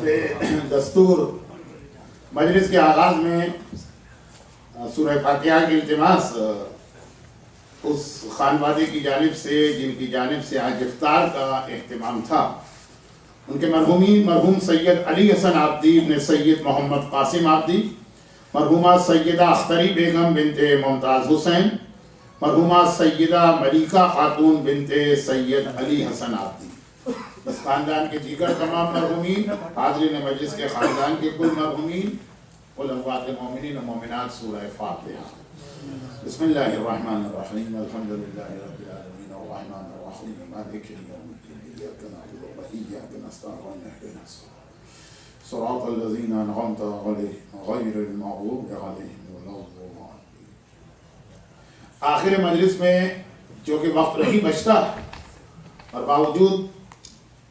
بحسب دستور مجلس کے آغاز میں سورہ فاتحہ کی التماس اس خانوادے کی جانب سے جن کی جانب سے آج افطار کا اہتمام تھا، ان کے مرحوم سید علی حسن آبدی ابن سید محمد قاسم آبدی، مرحومہ سیدہ اختری بیگم بنت ممتاز حسین، مرحومہ سیدہ ملیکہ خاتون بنت سید علی حسن آبدی، بس خاندان کے دیگر تمام مرحومین، حاضرین مجلس کے خاندان کے کل مرحومین، کل اموات مومنین و مومنات، سورہ فاتحہ۔ بسم اللہ الرحمن الرحیم، الحمدللہ رب العالمین الرحمن الرحیم مالک یوم الدین، ایاک نعبد و ایاک نستعین، اهدنا صراط الذین انعمت علیہم غیر المغضوب علیہم ولا الضالین۔ آخر مجلس میں جو کہ وقت نہیں بچتا اور باوجود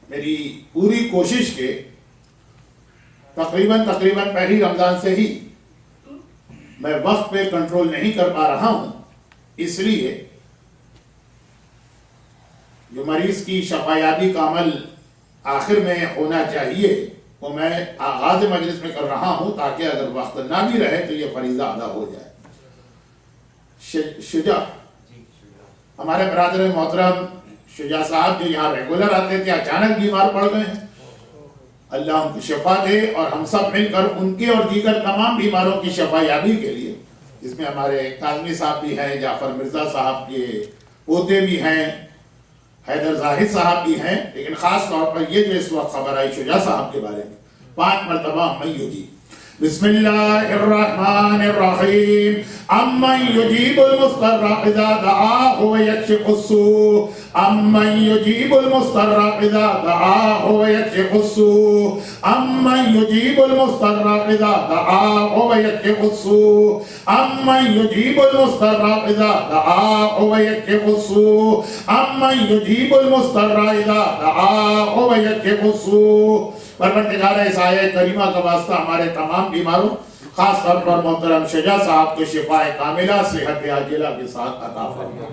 میری پوری کوشش کے تقریباً پہلی رمضان سے ہی میں وقت پہ کنٹرول نہیں کر پا رہا ہوں، اس لیے جو مریض کی شفایابی کا عمل آخر میں ہونا چاہیے وہ میں آغاز مجلس میں کر رہا ہوں، تاکہ اگر وقت نہ بھی رہے تو یہ فریضہ ادا ہو جائے۔ شجاع ہمارے برادر محترم شجاع صاحب جو یہاں ریگولر آتے تھے، اچانک بیمار پڑ گئے ہیں، اللہ ان کو شفا دے، اور ہم سب مل کر ان کے اور دیگر تمام بیماروں کی شفا یابی کے لیے، اس میں ہمارے کاظمی صاحب بھی ہیں، جعفر مرزا صاحب کے پوتے بھی ہیں، حیدر زاہد صاحب بھی ہیں، لیکن خاص طور پر یہ جو اس وقت خبر آئی شجاع صاحب کے بارے میں 5 مرتبہ من یجیب، بسم اللہ الرحمن الرحیم، امن یجیب المضطر اذا دعاہ ویکشف السوء، امن یجیب المضطر اذا دعاہ ویکشف السوء، امن یجیب المضطر اذا دعاہ ویکشف السوء، امن یجیب المضطر اذا دعاہ ویکشف السوء، امن یجیب المضطر اذا دعاہ ویکشف السوء۔ پروردگار اس آیت کریمہ کا واسطہ ہمارے تمام بیماروں، خاص طور پر محترم شجاع صاحب کو شفاء کاملہ صحت عاجلہ کے ساتھ عطا فرما۔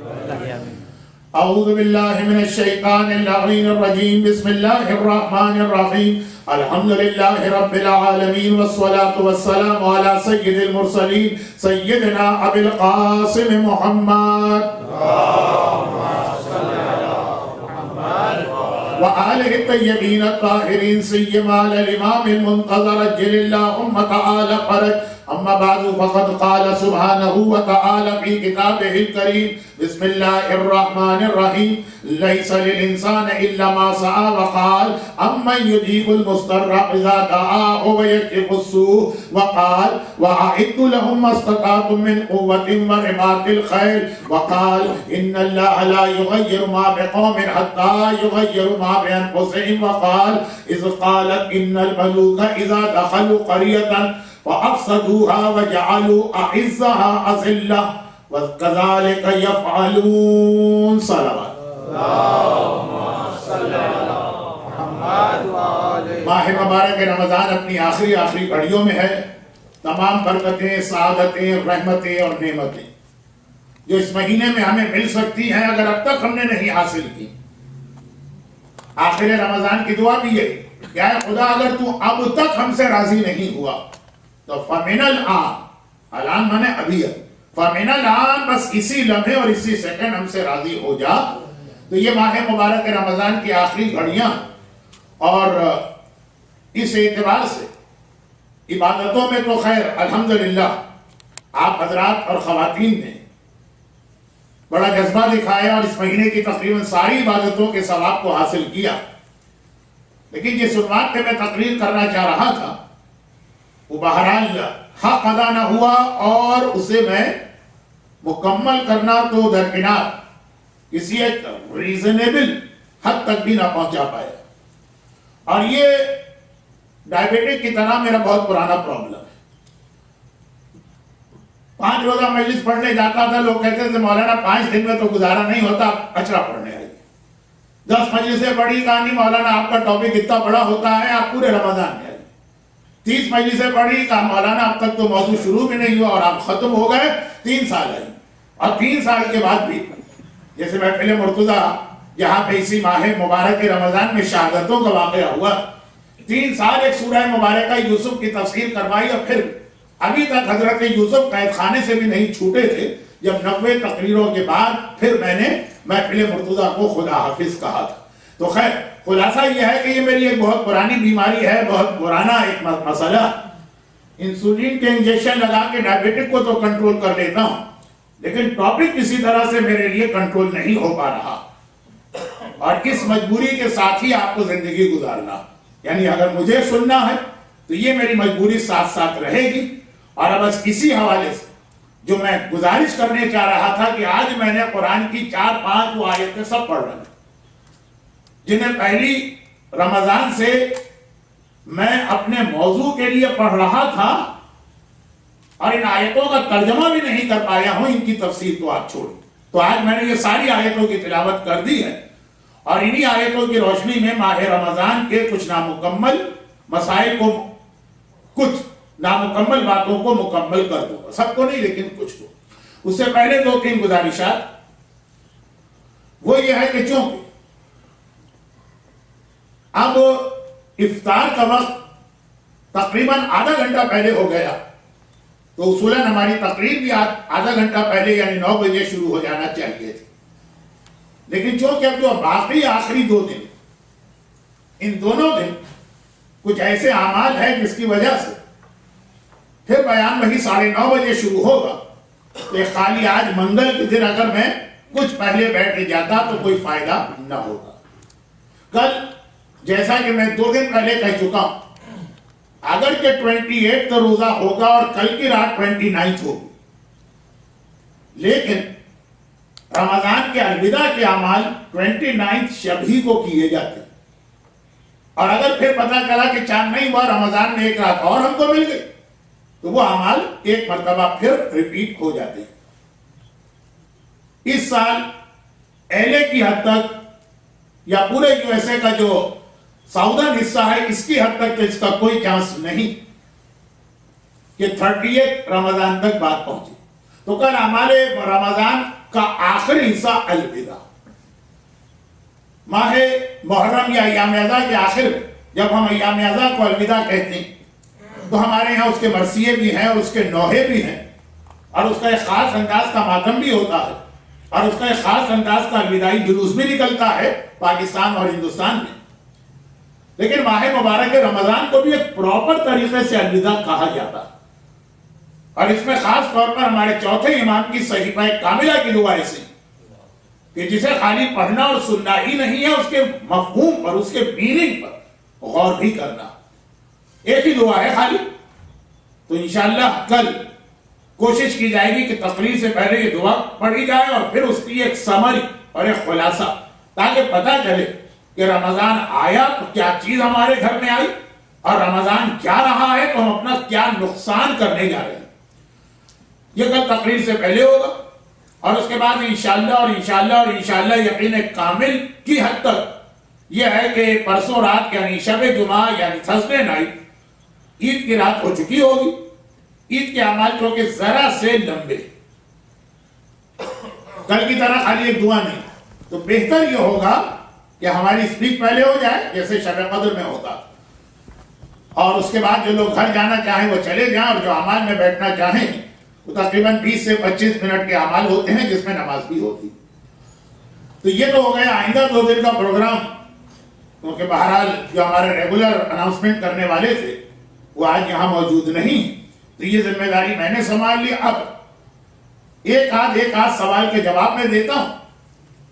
اعوذ باللہ من الشیطان اللعین الرجیم، بسم اللہ الرحمن الرحیم، الحمدللہ رب العالمین، والصلاة والسلام علی سید المرسلین سیدنا ابی القاسم محمد وآلہ الطیبین الطاہرین، سیما للامام المنتظر عجل اللہم تعالی فرج۔ اما بعد فقد قال سبحانہ وتعالی فی کتابہ الکریم، بسم اللہ الرحمن الرحیم، لیس للانسان الا ما سعى، وقال امن یجیب المضطر اذا دعاہ ویکشف السوء، وقال واعدوا لهم ما استطعتم من قوة ورباط الخیل، وقال ان اللہ لا یغیر ما بقوم حتى یغیروا ما بانفسهم، وقال اذ قالت ان الملوک اذا دخلوا قریة فافسدوها وجعلوا اعزها اذلة وكذلك يفعلون۔ صلوات ماہ مبارک رمضان اپنی آخری گھڑیوں میں ہے۔ تمام برکتیں، سعادتیں، رحمتیں اور نعمتیں جو اس مہینے میں ہمیں مل سکتی ہیں، اگر اب تک ہم نے نہیں حاصل کی، آخر رمضان کی دعا بھی یہی کہ اے خدا اگر تو اب تک ہم سے راضی نہیں ہوا تو فمن الآن، الان مانے ابھی، فمن الآن، بس اسی لمحے اور اسی سیکنڈ ہم سے راضی ہو جا۔ تو یہ ماہ مبارک رمضان کی آخری گھڑیاں، اور اس اعتبار سے عبادتوں میں تو خیر الحمدللہ آپ حضرات اور خواتین نے بڑا جذبہ دکھایا اور اس مہینے کی تقریباً ساری عبادتوں کے ثواب کو حاصل کیا، لیکن جس عنوان پہ میں تقریر کرنا چاہ رہا تھا وہ بہرحال حق ادا نہ ہوا، اور اسے میں مکمل کرنا تو درکنار کسی ایک ریزنیبل حد تک بھی نہ پہنچا پایا۔ اور یہ ڈائبیٹک کی طرح میرا بہت پرانا پرابلم ہے۔ 5 روزہ مجلس پڑھنے جاتا تھا، لوگ کہتے تھے مولانا 5 دن میں تو گزارا نہیں ہوتا، اچرا پڑھنے آئیے۔ 10 مجلسیں پڑھی، کہانی مولانا آپ کا ٹاپک اتنا بڑا ہوتا ہے، آپ پورے رمضان میں آئیے۔ 30 مجلسیں پڑھی، کہا مولانا اب تک تو موضوع شروع بھی نہیں ہوا اور آپ ختم ہو گئے، 3 سال آئی، اور 3 سال کے بعد بھی جیسے محفل مرتضیٰ جہاں پہ اسی ماہ مبارک رمضان میں شہادتوں کا واقعہ ہوا، 3 سال ایک سورہ مبارکہ یوسف کی تفسیر کروائی اور پھر ابھی تک حضرت یوسف قید خانے سے بھی نہیں چھوٹے تھے، جب 90 تقریروں کے بعد پھر میں نے محفل مرتضیٰ کو خدا حافظ کہا تھا۔ تو خیر خلاصہ یہ ہے کہ یہ میری ایک بہت پرانی بیماری ہے، بہت پرانا ایک مسئلہ۔ انسولین کے انجیکشن لگا کے ڈائبیٹک کو تو کنٹرول کر لیتا ہوں، لیکن ٹاپک کسی طرح سے میرے لیے کنٹرول نہیں ہو پا رہا، اور اس مجبوری کے ساتھ ہی آپ کو زندگی گزارنا، یعنی اگر مجھے سننا ہے تو یہ میری مجبوری ساتھ ساتھ رہے گی۔ اور اب بس اسی حوالے سے جو میں گزارش کرنے چاہ رہا تھا کہ آج میں نے قرآن کی 4-5 وہ آیتیں سب پڑھ رہی جنہیں پہلی رمضان سے میں اپنے موضوع کے لیے پڑھ رہا تھا، اور ان آیتوں کا ترجمہ بھی نہیں کر پایا ہوں، ان کی تفسیر تو آپ چھوڑیں۔ تو آج میں نے یہ ساری آیتوں کی تلاوت کر دی ہے، اور انہی آیتوں کی روشنی میں ماہ رمضان کے کچھ نامکمل مسائل کو، کچھ نامکمل باتوں کو مکمل کر دوں گا، سب کو نہیں لیکن کچھ کو۔ اس سے پہلے 2-3 گزارشات، وہ یہ ہے کہ چونکہ اب افطار کا وقت تقریباً آدھا گھنٹہ پہلے ہو گیا، تو اصولاً ہماری تقریر بھی آدھا گھنٹہ پہلے یعنی 9 بجے شروع ہو جانا چاہیے تھی، لیکن چونکہ اب جو باقی آخری 2 دن، ان دونوں دن کچھ ایسے اعمال ہیں جس کی وجہ سے پھر بیان وہی 9:30 بجے شروع ہوگا، تو خالی آج منگل کے دن اگر میں کچھ پہلے بیٹھ جاتا تو کوئی فائدہ نہ ہوگا۔ کل جیسا کہ میں 2 دن پہلے کہہ چکا ہوں، اگر کہ 28 کا روزہ ہوگا اور کل کی رات 29 ہوگی، لیکن رمضان کے الوداع کے اعمال 29 شب ہی کو کیے جاتے ہیں، اور اگر پھر پتہ چلا کہ چاند نہیں ہوا، رمضان میں 1 رات اور ہم کو مل گئی، تو وہ اعمال ایک مرتبہ پھر ریپیٹ ہو جاتے ہیں۔ اس سال ایل اے کی حد تک یا پورے یو ایس اے کا جو ساؤدرن حصہ ہے، اس کی حد تک تو اس کا کوئی چانس نہیں کہ 30 رمضان تک بات پہنچے۔ تو کل اعمال رمضان کا آخری حصہ الوداع، ماہ محرم یا ایام اعزا کے آخر میں جب ہم ایام اعزا کو الوداع کہتے ہیں تو ہمارے یہاں اس کے مرثیے بھی ہیں اور اس کے نوحے بھی ہیں، اور اس کا ایک خاص انداز کا ماتم بھی ہوتا ہے، اور اس کا ایک خاص انداز کا الوداعی جلوس بھی نکلتا ہے پاکستان اور ہندوستان میں۔ لیکن ماہ مبارک رمضان کو بھی ایک پراپر طریقے سے الوداع کہا جاتا ہے، اور اس میں خاص طور پر ہمارے چوتھے امام کی صحیفہ کاملہ کی دعا ایسی کہ جسے خالی پڑھنا اور سننا ہی نہیں ہے، اس کے مفہوم پر، اس کے میننگ پر غور بھی کرنا۔ ایک ہی دعا ہے خالی، تو انشاءاللہ کل کوشش کی جائے گی کہ تقریر سے پہلے یہ دعا پڑھی جائے اور پھر اس کی ایک سمری اور ایک خلاصہ، تاکہ پتہ چلے کہ رمضان آیا تو کیا چیز ہمارے گھر میں آئی، اور رمضان کیا رہا ہے تو ہم اپنا کیا نقصان کرنے جا رہے ہیں۔ یہ کل تقریر سے پہلے ہوگا، اور اس کے بعد انشاءاللہ یقین کامل کی حد تک یہ ہے کہ پرسوں رات یعنی شب جمعہ یعنی تھرسڈے نائٹ عید کی رات ہو چکی ہوگی۔ عید کے اعمال چونکہ ذرا سے لمبے، کل کی طرح خالی ایک دعا نہیں، تو بہتر یہ ہوگا کہ ہماری اسپیچ پہلے ہو جائے جیسے شب قدر میں ہوتا، اور اس کے بعد جو لوگ گھر جانا چاہیں وہ چلے جائیں، اور جو اعمال میں بیٹھنا چاہیں وہ تقریباً 20 سے 25 منٹ کے اعمال ہوتے ہیں جس میں نماز بھی ہوتی۔ تو یہ تو ہو گیا آئندہ 2 دن کا پروگرام، کیونکہ بہرحال جو ہمارے ریگولر اناؤنسمنٹ کرنے والے تھے وہ آج یہاں موجود نہیں، تو یہ ذمہ داری میں نے سنبھال لی۔ اب ایک آدھ سوال کے جواب میں دیتا ہوں،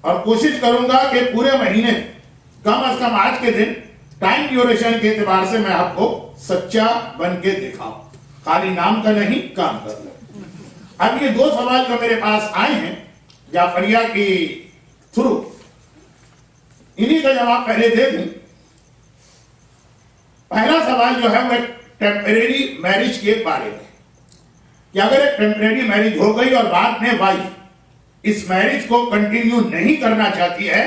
اور کوشش کروں گا کہ پورے مہینے کم از کم آج کے دن ٹائم ڈیوریشن کے اعتبار سے میں آپ کو سچا بن کے دکھاؤں، خالی نام کا نہیں، کام کر لیں۔ اب یہ 2 سوال جو میرے پاس آئے ہیں جعفریہ کی تھرو، انہی کا جواب پہلے دے دوں۔ پہلا سوال جو ہے وہ ایک ٹیمپریری میرج کے بارے میں، کہ اگر ایک ٹیمپریری میرج ہو گئی اور بعد میں وائف اس میرج کو کنٹینیو نہیں کرنا چاہتی ہے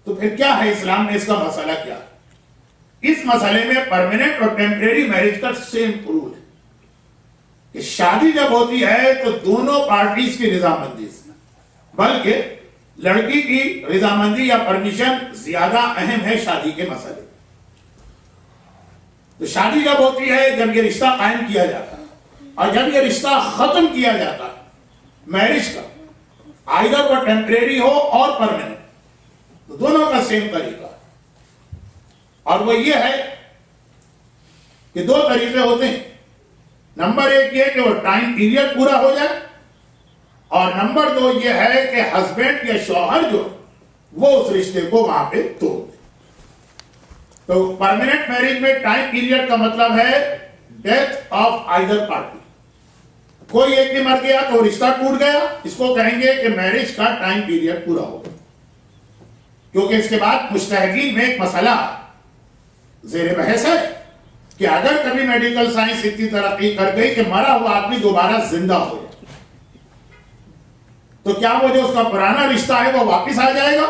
تو پھر کیا ہے اسلام میں اس کا مسئلہ کیا ہے؟ اس مسئلے میں پرماننٹ اور ٹیمپریری میرج کا سیم رول ہے کہ شادی جب ہوتی ہے تو دونوں پارٹیز کی رضامندی سے، بلکہ لڑکی کی رضامندی یا پرمیشن زیادہ اہم ہے شادی کے مسئلے۔ تو شادی جب ہوتی ہے جب یہ رشتہ قائم کیا جاتا ہے، اور جب یہ رشتہ ختم کیا جاتا ہے میرج کا، آئیدر وہ ٹیمپریری ہو اور پرماننٹ، تو دونوں کا سیم طریقہ ہے۔ اور وہ یہ ہے کہ دو طریقے ہوتے ہیں، نمبر ایک یہ کہ وہ ٹائم پیریڈ پورا ہو جائے، اور نمبر دو یہ ہے کہ ہسبینڈ یا شوہر جو وہ اس رشتے کو وہاں پہ توڑ دے۔ تو پرماننٹ میرج میں ٹائم پیریڈ کا مطلب ہے ڈیتھ آف آئیدر پارٹی، کوئی ایک بھی مر گیا تو رشتہ ٹوٹ گیا، اس کو کہیں گے کہ میرج کا ٹائم پیریڈ پورا ہو گیا۔ کیونکہ اس کے بعد مجتہدین میں ایک مسئلہ زیر بحث ہے کہ اگر کبھی میڈیکل سائنس اتنی ترقی کر گئی کہ مرا ہوا آدمی دوبارہ زندہ ہو جائے تو کیا وہ جو اس کا پرانا رشتہ ہے وہ واپس آ جائے گا؟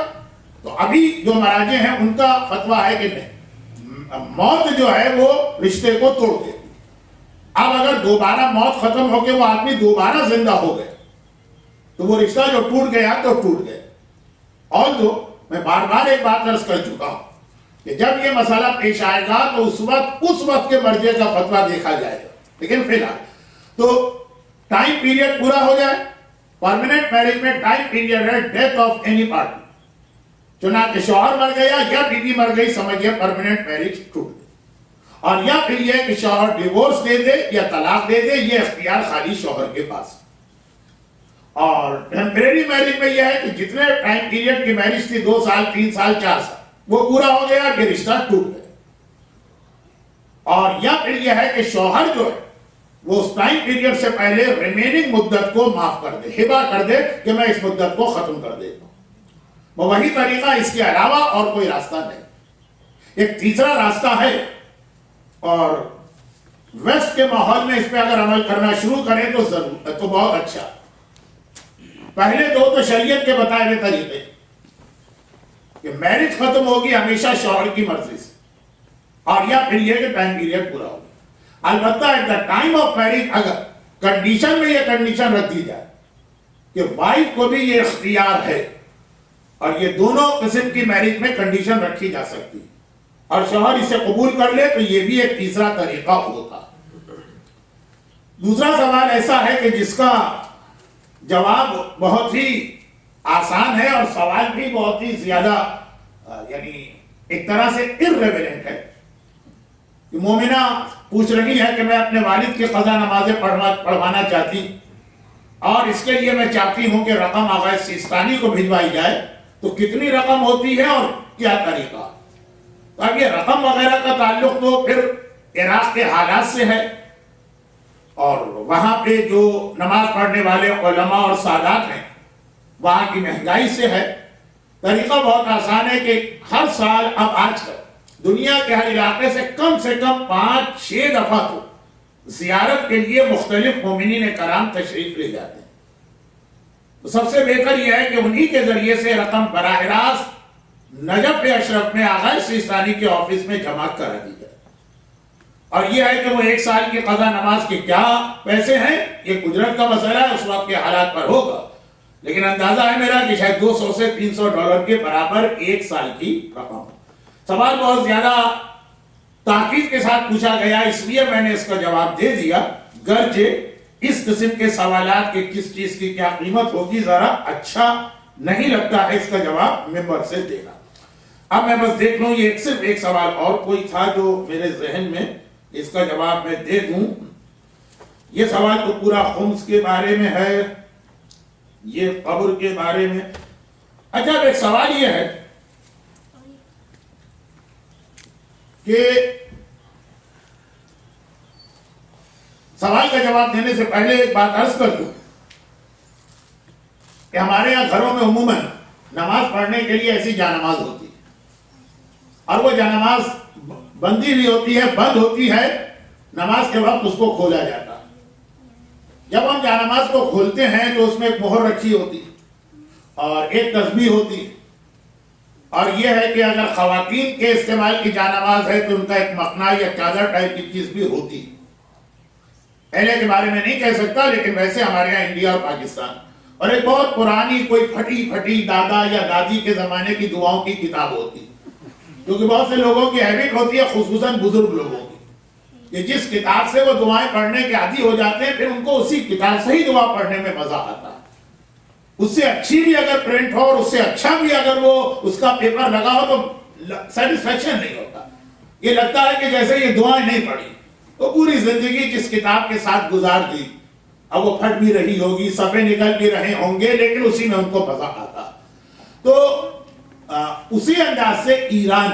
تو ابھی جو مراجع ہیں ان کا فتویٰ ہے کہ نہیں، موت جو ہے وہ رشتے کو توڑ دے۔ اب اگر دوبارہ موت ختم ہو کے وہ آدمی دوبارہ زندہ ہو گئے تو وہ رشتہ جو ٹوٹ گیا تو ٹوٹ گیا۔ اور جو میں بار بار ایک بات عرض کر چکا ہوں کہ جب یہ مسئلہ پیش آئے گا تو اس وقت کے مرجع کا فتویٰ دیکھا جائے گا، لیکن فی الحال تو ٹائم پیریڈ پورا ہو جائے۔ پرماننٹ میرج میں ٹائم پیریڈ ہے ڈیتھ آف اینی پارٹی، چنانچہ شوہر مر گیا یا بیوی مر گئی، سمجھیے پرماننٹ میرج ٹوٹ گئی۔ اور یا پھر یہ کہ شوہر ڈیورس دے دے یا طلاق دے دے، یہ اختیار خالی شوہر کے پاس۔ اور ٹیمپریری میرج میں یہ ہے کہ جتنے ٹائم پیریڈ کی میرج تھی 2 سال 3 سال 4 سال وہ پورا ہو گیا کہ رشتہ ٹوٹ گیا۔ اور یا پھر یہ ہے کہ شوہر جو ہے وہ اس ٹائم پیریڈ سے پہلے ریمیننگ مدت کو معاف کر دے، ہبہ کر دے کہ میں اس مدت کو ختم کر دیتا ہوں۔ وہ وہی طریقہ، اس کے علاوہ اور کوئی راستہ نہیں۔ ایک تیسرا راستہ ہے، اور ویسٹ کے ماحول میں اس پہ اگر عمل کرنا شروع کریں تو بہت اچھا۔ پہلے دو تو شریعت کے بتائے ہوئے طریقے کہ میرج ختم ہوگی ہمیشہ شوہر کی مرضی سے، اور یا پھر یہ کہ ٹائم پیریڈ پورا ہوگا۔ البتہ at the time of marriage اگر کنڈیشن میں یہ کنڈیشن رکھ دی جائے کہ وائف کو بھی یہ اختیار ہے، اور یہ دونوں قسم کی میرج میں کنڈیشن رکھی جا سکتی ہے، اور شوہر اسے قبول کر لے تو یہ بھی ایک تیسرا طریقہ ہوتا۔ دوسرا سوال ایسا ہے کہ جس کا جواب بہت ہی آسان ہے، اور سوال بھی بہت ہی زیادہ یعنی ایک طرح سے irrelevant ہے کہ مومنہ پوچھ رہی ہے کہ میں اپنے والد کی قضا نمازیں پڑھوانا چاہتی، اور اس کے لیے میں چاہتی ہوں کہ رقم آغا سیستانی کو بھجوائی جائے، تو کتنی رقم ہوتی ہے اور کیا طریقہ؟ تو اب یہ رقم وغیرہ کا تعلق تو پھر عراق کے حالات سے ہے، اور وہاں پہ جو نماز پڑھنے والے علماء اور سادات ہیں وہاں کی مہنگائی سے ہے۔ طریقہ بہت آسان ہے کہ ہر سال اب آج کل دنیا کے ہر علاقے سے کم 5-6 دفعہ تو زیارت کے لیے مختلف مومنین کرام تشریف لے جاتے ہیں۔ تو سب سے بہتر یہ ہے کہ انہی کے ذریعے سے رقم براہ راست نجف اشرف میں آغا سیستانی کے آفس میں جمع کرا دی جائے، اور یہ ہے کہ وہ 1 سال کی قضا نماز کے کیا پیسے ہیں یہ اجرت کا مسئلہ ہے، اس وقت کے حالات پر ہوگا، لیکن اندازہ ہے میرا کہ شاید $200 سے $300 کے برابر 1 سال کی رقم۔ سوال بہت زیادہ تحقیق کے ساتھ پوچھا گیا، اس لیے میں نے اس کا جواب دے دیا، گرچہ اس قسم کے سوالات کے کس چیز کی کیا قیمت ہوگی ذرا اچھا نہیں لگتا ہے اس کا جواب ممبر سے دینا۔ اب میں بس دیکھ لوں یہ صرف ایک سوال اور کوئی تھا جو میرے ذہن میں، اس کا جواب میں دے دوں۔ یہ سوال تو پورا خمس کے بارے میں ہے، یہ قبر کے بارے میں۔ اچھا ایک سوال یہ ہے کہ سوال کا جواب دینے سے پہلے ایک بات عرض کر دوں کہ ہمارے یہاں گھروں میں عموماً نماز پڑھنے کے لیے ایسی جانماز ہوتی ہے، اور وہ جانماز بندی بھی ہوتی ہے، بند ہوتی ہے، نماز کے وقت اس کو کھولا جاتا ہے۔ جب ہم جانماز کو کھولتے ہیں تو اس میں ایک مہر رکھی ہوتی اور ایک تسبیح ہوتی، اور یہ ہے کہ اگر خواتین کے استعمال کی جانماز ہے تو ان کا ایک مخنا یا چادر ٹائپ کی چیز بھی ہوتی۔ پہلے کے بارے میں نہیں کہہ سکتا، لیکن ویسے ہمارے یہاں انڈیا اور پاکستان، اور ایک بہت پرانی کوئی پھٹی دادا یا دادی کے زمانے کی دعاؤں کی کتاب ہوتی، کیونکہ بہت سے لوگوں کی ہیبٹ ہوتی ہے، خصوصاً بزرگ لوگوں کی، کہ جس کتاب سے وہ دعائیں پڑھنے کے عادی ہو جاتے ہیں پھر ان کو اسی کتاب سے ہی دعا پڑھنے میں مزہ آتا ہے. اس سے اچھی بھی اگر پرنٹ ہو اور اس سے اچھا بھی اگر وہ اس کا پیپر لگا ہو تو سیٹسفیکشن نہیں ہوتا. یہ لگتا ہے کہ جیسے یہ دعائیں نہیں پڑھی. تو پوری زندگی جس کتاب کے ساتھ گزار دی, اب وہ پھٹ بھی رہی ہوگی, صفحے نکل بھی رہے ہوں گے, لیکن اسی میں ان کو مزہ آتا. تو اسی انداز سے ایران,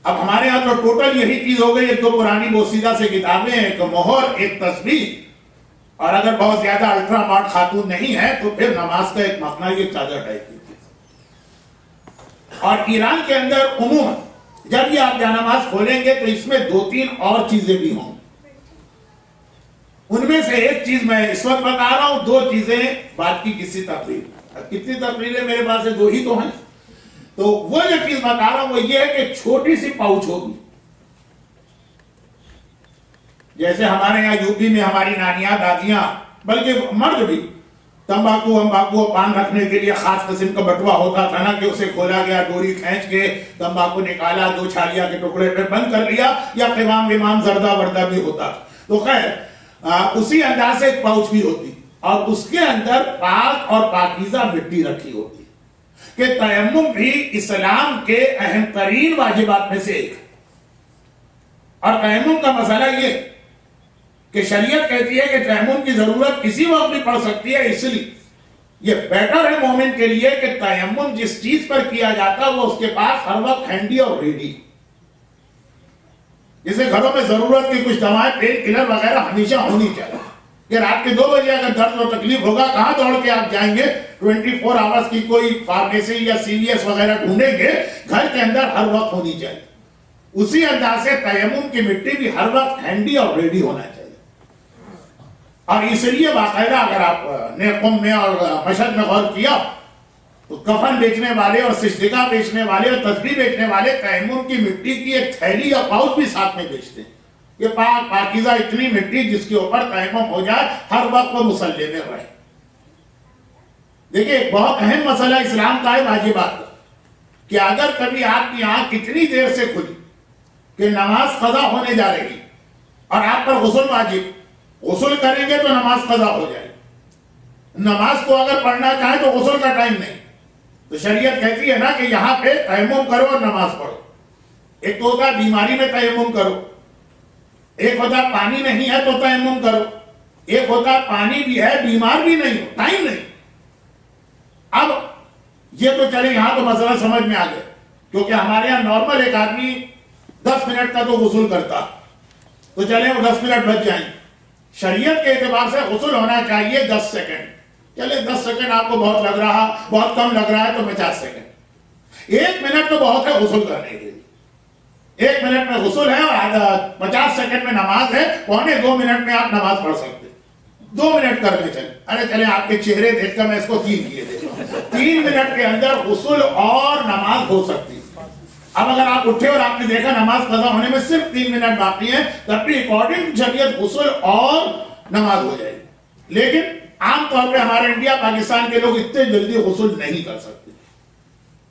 اب ہمارے ہاں تو ٹوٹل یہی چیز ہو گئی, ایک تو پرانی بوسیدہ سے کتابیں, ایک مہر, ایک تسبیح, اور اگر بہت زیادہ الٹرا ماڈ خاتون نہیں ہے تو پھر نماز کا ایک مخنا, یہ چادر ٹائپ کی تھی. اور ایران کے اندر عموماً جب یہ آپ جانماز کھولیں گے تو اس میں 2-3 اور چیزیں بھی ہوں. ان میں سے ایک چیز میں اس وقت بتا رہا ہوں, 2 چیزیں بات کی کسی تقریر. کتنی تقریریں میرے پاس ہے, 2 ہی تو ہیں. تو وہ جو چیز بتا رہا ہوں وہ یہ ہے کہ چھوٹی سی پاؤچ ہوگی. جیسے ہمارے یہاں یوپی میں ہماری نانیاں, دادیاں, بلکہ مرد بھی تمباکو پان رکھنے کے لیے خاص قسم کا بٹوا ہوتا تھا نا, کہ اسے کھولا گیا, ڈوری کھینچ کے تمباکو نکالا, 2 چھالیا کے ٹکڑے پہ بند کر لیا, یا قوام زردہ وردہ بھی ہوتا. تو خیر اسی انداز سے ایک پاؤچ بھی ہوتی, اور اس کے اندر پاک اور پاکیزہ مٹی رکھی ہوتی, کہ تیمم بھی اسلام کے اہم ترین واجبات میں سے ایک. اور تیمم کا مسئلہ یہ کہ شریعت کہتی ہے کہ تیمم کی ضرورت کسی وقت بھی پڑ سکتی ہے, اس لیے یہ بیٹر ہے مومن کے لیے کہ تیمم جس چیز پر کیا جاتا وہ اس کے پاس ہر وقت ہینڈی اور ریڈی. جیسے گھروں میں ضرورت کی کچھ دوائیں, پین کلر وغیرہ ہمیشہ ہونی چاہیے, کہ رات کے 2 بجے اگر درد اور تکلیف ہوگا کہاں دوڑ کے آپ جائیں گے, 24 آورز کی کوئی فارمیسی یا CVS وغیرہ ڈھونڈیں گے, گھر کے اندر ہر وقت ہونی چاہیے. اسی انداز سے تیمم کی مٹی بھی ہر وقت ہینڈی اور ریڈی ہونا چاہیے. اور اس لیے باقاعدہ اگر آپ نے قم میں اور مشہد میں غور کیا تو کفن بیچنے والے اور سجدگاہ بیچنے والے اور تسبیح بیچنے والے تیمم کی مٹی کی ایک تھیلی یا پاؤچ بھی ساتھ میں بیچتے ہیں. یہ پاک پاکیزہ اتنی مٹی جس کے اوپر تیمم ہو جائے, ہر وقت وہ مصلی میں رہے. دیکھیں ایک بہت اہم مسئلہ اسلام کا ہے واجبات کا, کہ اگر کبھی آپ کی آنکھ اتنی دیر سے کھلی کہ نماز قضا ہونے جا رہی اور آپ پر غسل واجب, غسل کریں گے تو نماز قضا ہو جائے. نماز کو اگر پڑھنا چاہیں تو غسل کا ٹائم نہیں, تو شریعت کہتی ہے نا کہ یہاں پہ تیمم کرو اور نماز پڑھو. ایک تو ہوتا ہے بیماری میں تیمم کرو, ایک ہوتا ہے پانی نہیں ہے تو تیمم کرو, ایک ہوتا ہے پانی بھی ہے بیمار بھی نہیں ہو, ٹائم نہیں. اب یہ تو چلے یہاں تو مسئلہ سمجھ میں آ گیا, کیونکہ ہمارے یہاں نارمل ایک آدمی 10 منٹ کا تو غسل کرتا, تو چلے وہ 10 منٹ بچ جائیں. شریعت کے اعتبار سے غسل ہونا چاہیے 10 سیکنڈ. چلے 10 سیکنڈ آپ کو بہت لگ رہا, بہت کم لگ رہا ہے تو 50 سیکنڈ. 1 منٹ تو بہت ہے غسل کرنے کے لیے. 1 منٹ میں غسل ہے اور 50 سیکنڈ میں نماز ہے, 1.25 منٹ میں آپ نماز پڑھ سکتے. 2 منٹ کرنے چلے, ارے چلے آپ کے چہرے دیکھ کر میں اس کو 3 کیے دیکھتا ہوں. 3 منٹ کے اندر غسل اور نماز ہو سکتی. اب اگر آپ اٹھے اور آپ نے دیکھا نماز قضا ہونے میں صرف 3 منٹ باقی ہے, تب بھی اکارڈنگ شریعت غسل اور نماز ہو جائے گی. لیکن عام طور پہ ہمارے انڈیا پاکستان کے لوگ اتنے جلدی غسل نہیں کر سکتے.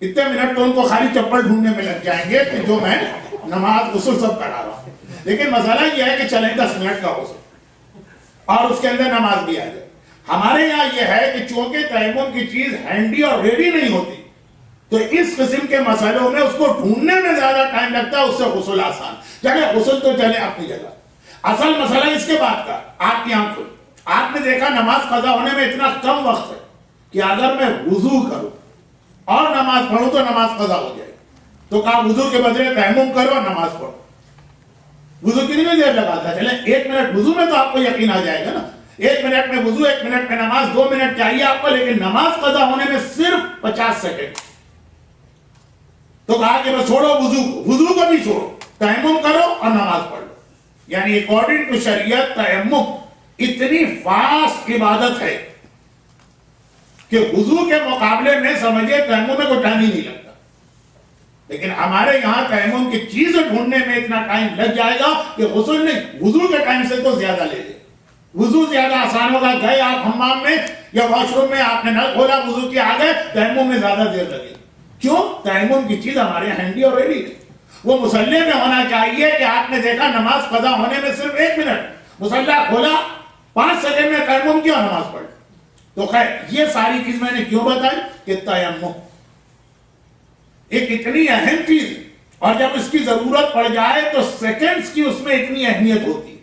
اتنے منٹ تو ان کو خالی چپل ڈھونڈنے میں لگ جائیں گے کہ جو میں نماز غسل سب کرا رہا ہوں. لیکن مسئلہ یہ ہے کہ چلیں 10 منٹ کا غسل اور اس کے اندر نماز بھی آ جائے. ہمارے یہاں یہ ہے کہ چونکہ تیمم کی چیز ہینڈی اور ریڈی نہیں ہوتی, تو اس قسم کے مسئلوں میں اس کو ڈھونڈنے میں زیادہ ٹائم لگتا ہے, اس سے غسل آسان. چلے غسل تو چلے اپنی جگہ. اصل مسئلہ اس کے بعد کا, آپ کی آنکھ کھلی, آپ نے دیکھا نماز قضا ہونے میں اتنا کم وقت ہے کہ اگر میں وضو کروں اور نماز پڑھوں تو نماز قضا ہو جائے. تو کہا وضو کے بدلے تیمم کرو اور نماز پڑھو. وضو کتنی دیر لگاتا ہے؟ چلے 1 منٹ وضو میں تو آپ کو یقین آ جائے گا نا. 1 منٹ میں وضو, 1 منٹ میں نماز, 2 منٹ چاہیے آپ کو, لیکن نماز قضا ہونے میں صرف 50 سیکنڈ. تو کہا کہ بس چھوڑو وضو کو بھی چھوڑو, تیمم کرو اور نماز پڑھ لو. یعنی اکارڈنگ ٹو شریعت تیمم اتنی فاسٹ عبادت ہے کہ وضو کے مقابلے میں سمجھے تیمم میں کوئی ٹائم ہی نہیں لگتا. لیکن ہمارے یہاں تیمم کی چیز ڈھونڈنے میں اتنا ٹائم لگ جائے گا کہ غسل نہیں, وضو کے ٹائم سے تو زیادہ لے لے. وضو زیادہ آسان ہوگا, گئے آپ حمام میں یا واش روم میں, آپ نے نل کھولا, وضو کیا آ گئے, تیمم میں زیادہ دیر لگے. کیوں؟ تیمم کی چیز ہمارے ہینڈی اور ریڈی ہے. وہ مسلح میں ہونا چاہیے کہ آپ نے دیکھا نماز قضا ہونے میں صرف 1 منٹ، مسلح کھولا 5 سیکنڈ میں تیمم کیا نماز پڑھ. تو خیر یہ ساری چیز میں نے کیوں بتائی کہ تیمم ایک اتنی اہم چیز، اور جب اس کی ضرورت پڑ جائے تو سیکنڈز کی اس میں اتنی اہمیت ہوتی ہے.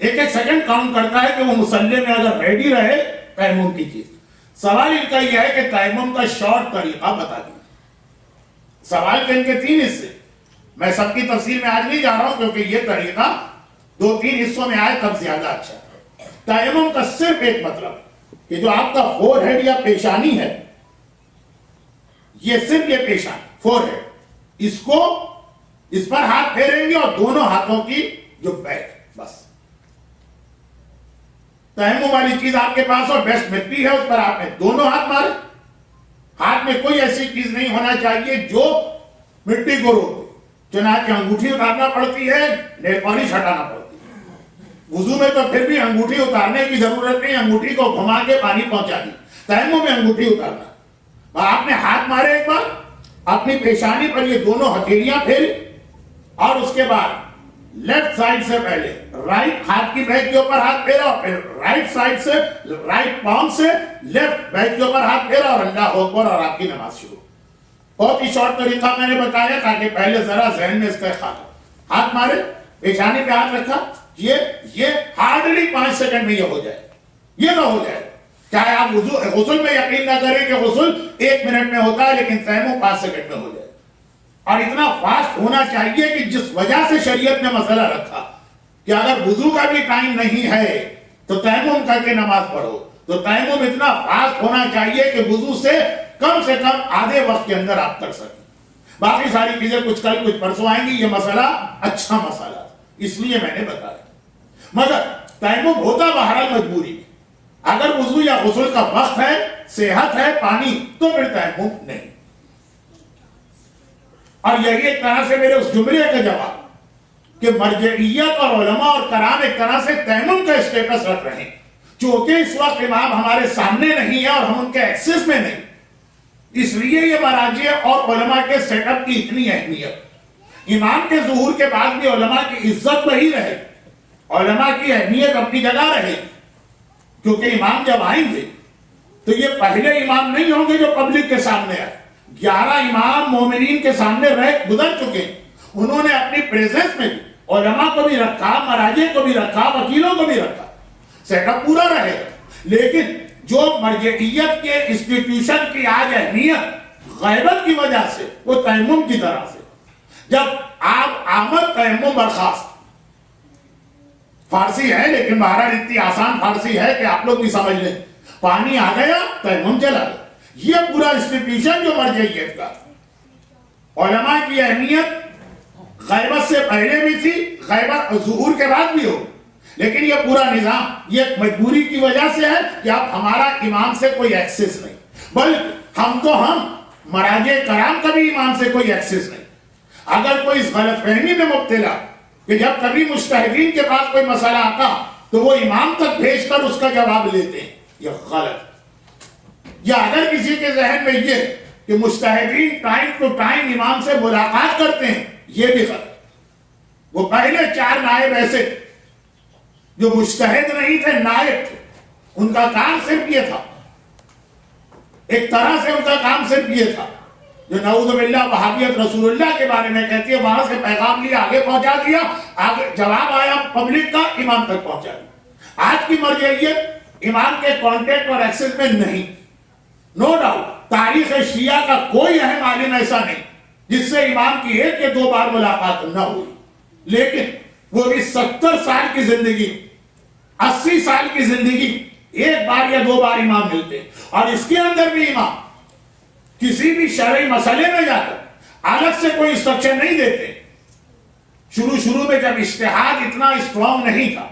ایک ایک سیکنڈ کاؤنٹ کرتا ہے کہ وہ مسلح میں اگر ریڈی رہے تیمم کی چیز. سوال ان کا یہ ہے کہ تیمم کا شارٹ طریقہ بتا دیں. سوال کے ان کے 3 حصے، میں سب کی تفصیل میں آج نہیں جا رہا ہوں کیونکہ یہ طریقہ 2-3 حصوں میں آئے تب زیادہ اچھا ہے. تیمم کا صرف ایک مطلب کہ جو آپ کا فور ہیڈ یا پیشانی ہے، یہ صرف یہ پیشانی فور ہیڈ، اس پر ہاتھ پھیریں گے اور دونوں ہاتھوں کی جو بیک، بس تیمم والی چیز آپ کے پاس اور بیسٹ مٹی ہے، اس پر آپ نے دونوں ہاتھ مارے. ہاتھ میں کوئی ایسی چیز نہیں ہونا چاہیے جو مٹی کو روکے. چنانچہ انگوٹھی اتارنا پڑتی ہے، نیل پالش ہٹانا پڑتی ہے. وضو میں تو پھر بھی انگوٹھی اتارنے کی ضرورت نہیں، انگوٹھی کو گھما کے پانی پہنچا دی. تیمم میں انگوٹھی اتارنا، آپ نے ہاتھ مارے ایک بار، اپنی پیشانی پر یہ دونوں ہتھیلیاں پھیری، اور اس کے بعد لیفٹ سائڈ سے پہلے رائٹ ہاتھ کی بیک کے اوپر ہاتھ پھیرا، اور پھر رائٹ سائڈ سے رائٹ پاؤں سے لیفٹ بیک کے اوپر ہاتھ پھیرا، اور اللہ اکبر، اور آپ کی نماز شروع. بہت ہی شارٹ طریقہ میں نے بتایا تاکہ پہلے ذرا ذہن میں اس کا خیال. ہاتھ مارے، پیشانی پہ ہاتھ رکھا، یہ ہارڈلی 5 سیکنڈ میں یہ ہو جائے، یہ نہ ہو جائے. چاہے آپ غسل میں یقین نہ کریں کہ غسل 1 منٹ میں ہوتا ہے، لیکن تیمم 5 سیکنڈ میں ہو جائے. اور اتنا فاسٹ ہونا چاہیے کہ جس وجہ سے شریعت نے مسئلہ رکھا کہ اگر وضو کا بھی ٹائم نہیں ہے تو تیمم کر کے نماز پڑھو، تو تیمم اتنا فاسٹ ہونا چاہیے کہ وضو سے کم آدھے وقت کے اندر آپ کر سکیں. باقی ساری چیزیں کچھ کل کچھ پرسوں آئیں گی. یہ مسئلہ اچھا مسئلہ اس لیے میں نے بتایا. مگر تیمم ہوتا بہرحال مجبوری میں. اگر وضو یا غسل کا وقت ہے، صحت ہے، پانی، تو پھر تیمم نہیں. اور یہی ایک طرح سے میرے اس جملے کا جواب کہ مرجعیت اور علماء اور کرام ایک طرح سے تیمم کا اسٹیٹس رکھ رہے ہیں. چونکہ اس وقت امام ہمارے سامنے نہیں ہے اور ہم ان کے ایکسس میں نہیں، اس لیے یہ مراجع اور علماء کے سیٹ اپ کی اتنی اہمیت. امام کے ظہور کے بعد بھی علماء کی عزت وہی رہے، علماء کی اہمیت اپنی جگہ رہے. کیونکہ امام جب آئیں گے تو یہ پہلے امام نہیں ہوں گے جو پبلک کے سامنے آئے. 11 امام مومنین کے سامنے گزر چکے. انہوں نے اپنی پریزنس میں بھی علماء کو بھی رکھا، مراجع کو بھی رکھا، وکیلوں کو بھی رکھا. سیٹ اپ پورا رہے گا. لیکن جو مرجعیت کے انسٹیٹیوشن کی آج اہمیت غیبت کی وجہ سے، وہ تیمم کی طرح سے، جب آپ آمد تیمم برخاست، فارسی ہے لیکن بہرحال اتنی آسان فارسی ہے کہ آپ لوگ بھی سمجھ لیں. پانی آ گیا، تیمم چلا گیا. یہ پورا انسٹیٹیوشن جو مرجعیت کا، علماء کی اہمیت غیبت سے پہلے بھی تھی، غیبت ظہور کے بعد بھی ہو. لیکن یہ پورا نظام یہ مجبوری کی وجہ سے ہے کہ اب ہمارا امام سے کوئی ایکسس نہیں، بلکہ ہم مراجع کرام کا بھی امام سے کوئی ایکسس نہیں. اگر کوئی اس غلط فہمی میں مبتلا کہ جب کبھی مجتہدین کے پاس کوئی مسئلہ آتا تو وہ امام تک بھیج کر اس کا جواب لیتے ہیں، یہ غلط. یا اگر کسی کے ذہن میں یہ کہ مجتہدین ٹائم ٹو ٹائم امام سے ملاقات کرتے ہیں، یہ بھی غلط. وہ پہلے 4 نائب ایسے جو مجتہد نہیں تھے، نائب تھے. ان کا کام صرف یہ تھا، ایک طرح سے ان کا کام صرف یہ تھا جو نعوذ باللہ وہابیت رسول اللہ کے بارے میں کہتی ہے، وہاں سے پیغام لیا، آگے پہنچا دیا، آگے جواب آیا پبلک کا، امام تک پہنچا دیا. آج کی مرجعیت امام کے کانٹیکٹ اور ایکسس میں نہیں. نو ڈاؤٹ تاریخ شیعہ کا کوئی اہم عالم ایسا نہیں جس سے امام کی 1 یا 2 بار ملاقات نہ ہوئی. لیکن وہ بھی 70 سال کی زندگی، 80 سال کی زندگی 1 بار یا 2 بار امام ملتے ہیں. اور اس کے اندر بھی امام کسی بھی شرعی مسئلے میں جا کر الگ سے کوئی انسٹرکشن نہیں دیتے. شروع میں جب اجتہاد اتنا اسٹرانگ نہیں تھا،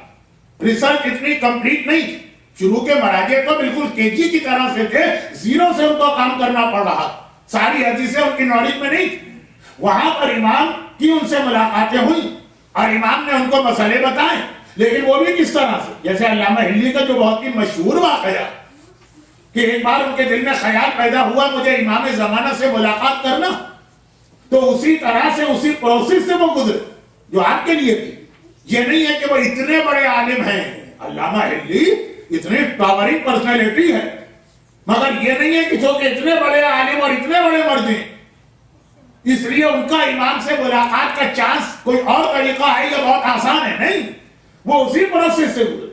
ریسرچ اتنی کمپلیٹ نہیں تھی، شروع کے مراجع تو بالکل KG کی طرح سے تھے، 0 سے ان کو کام کرنا پڑ رہا، ساری حدیثیں ان کی نالج میں نہیں تھی. وہاں پر امام کی ان سے ملاقاتیں ہوئی اور امام نے ان کو مسئلے بتائے. لیکن وہ بھی کس طرح سے، جیسے علامہ ہلی کا جو بہت ہی مشہور واقعہ کہ ایک بار ان کے دل میں خیال پیدا ہوا مجھے امام زمانہ سے ملاقات کرنا. تو اسی طرح سے اسی پروسیس سے وہ گزرے جو آپ کے لیے بھی. یہ نہیں ہے کہ وہ اتنے بڑے عالم ہیں. علامہ ہلی اتنی ٹاورنگ پرسنالٹی ہے، مگر یہ نہیں ہے کہ جو کہ اتنے بڑے عالم اور اتنے بڑے مرد ہیں اس لیے ان کا امام سے ملاقات کا چانس کوئی اور طریقہ ہے یہ بہت آسان ہے. نہیں، وہ اسی پروسیس سے گزرے.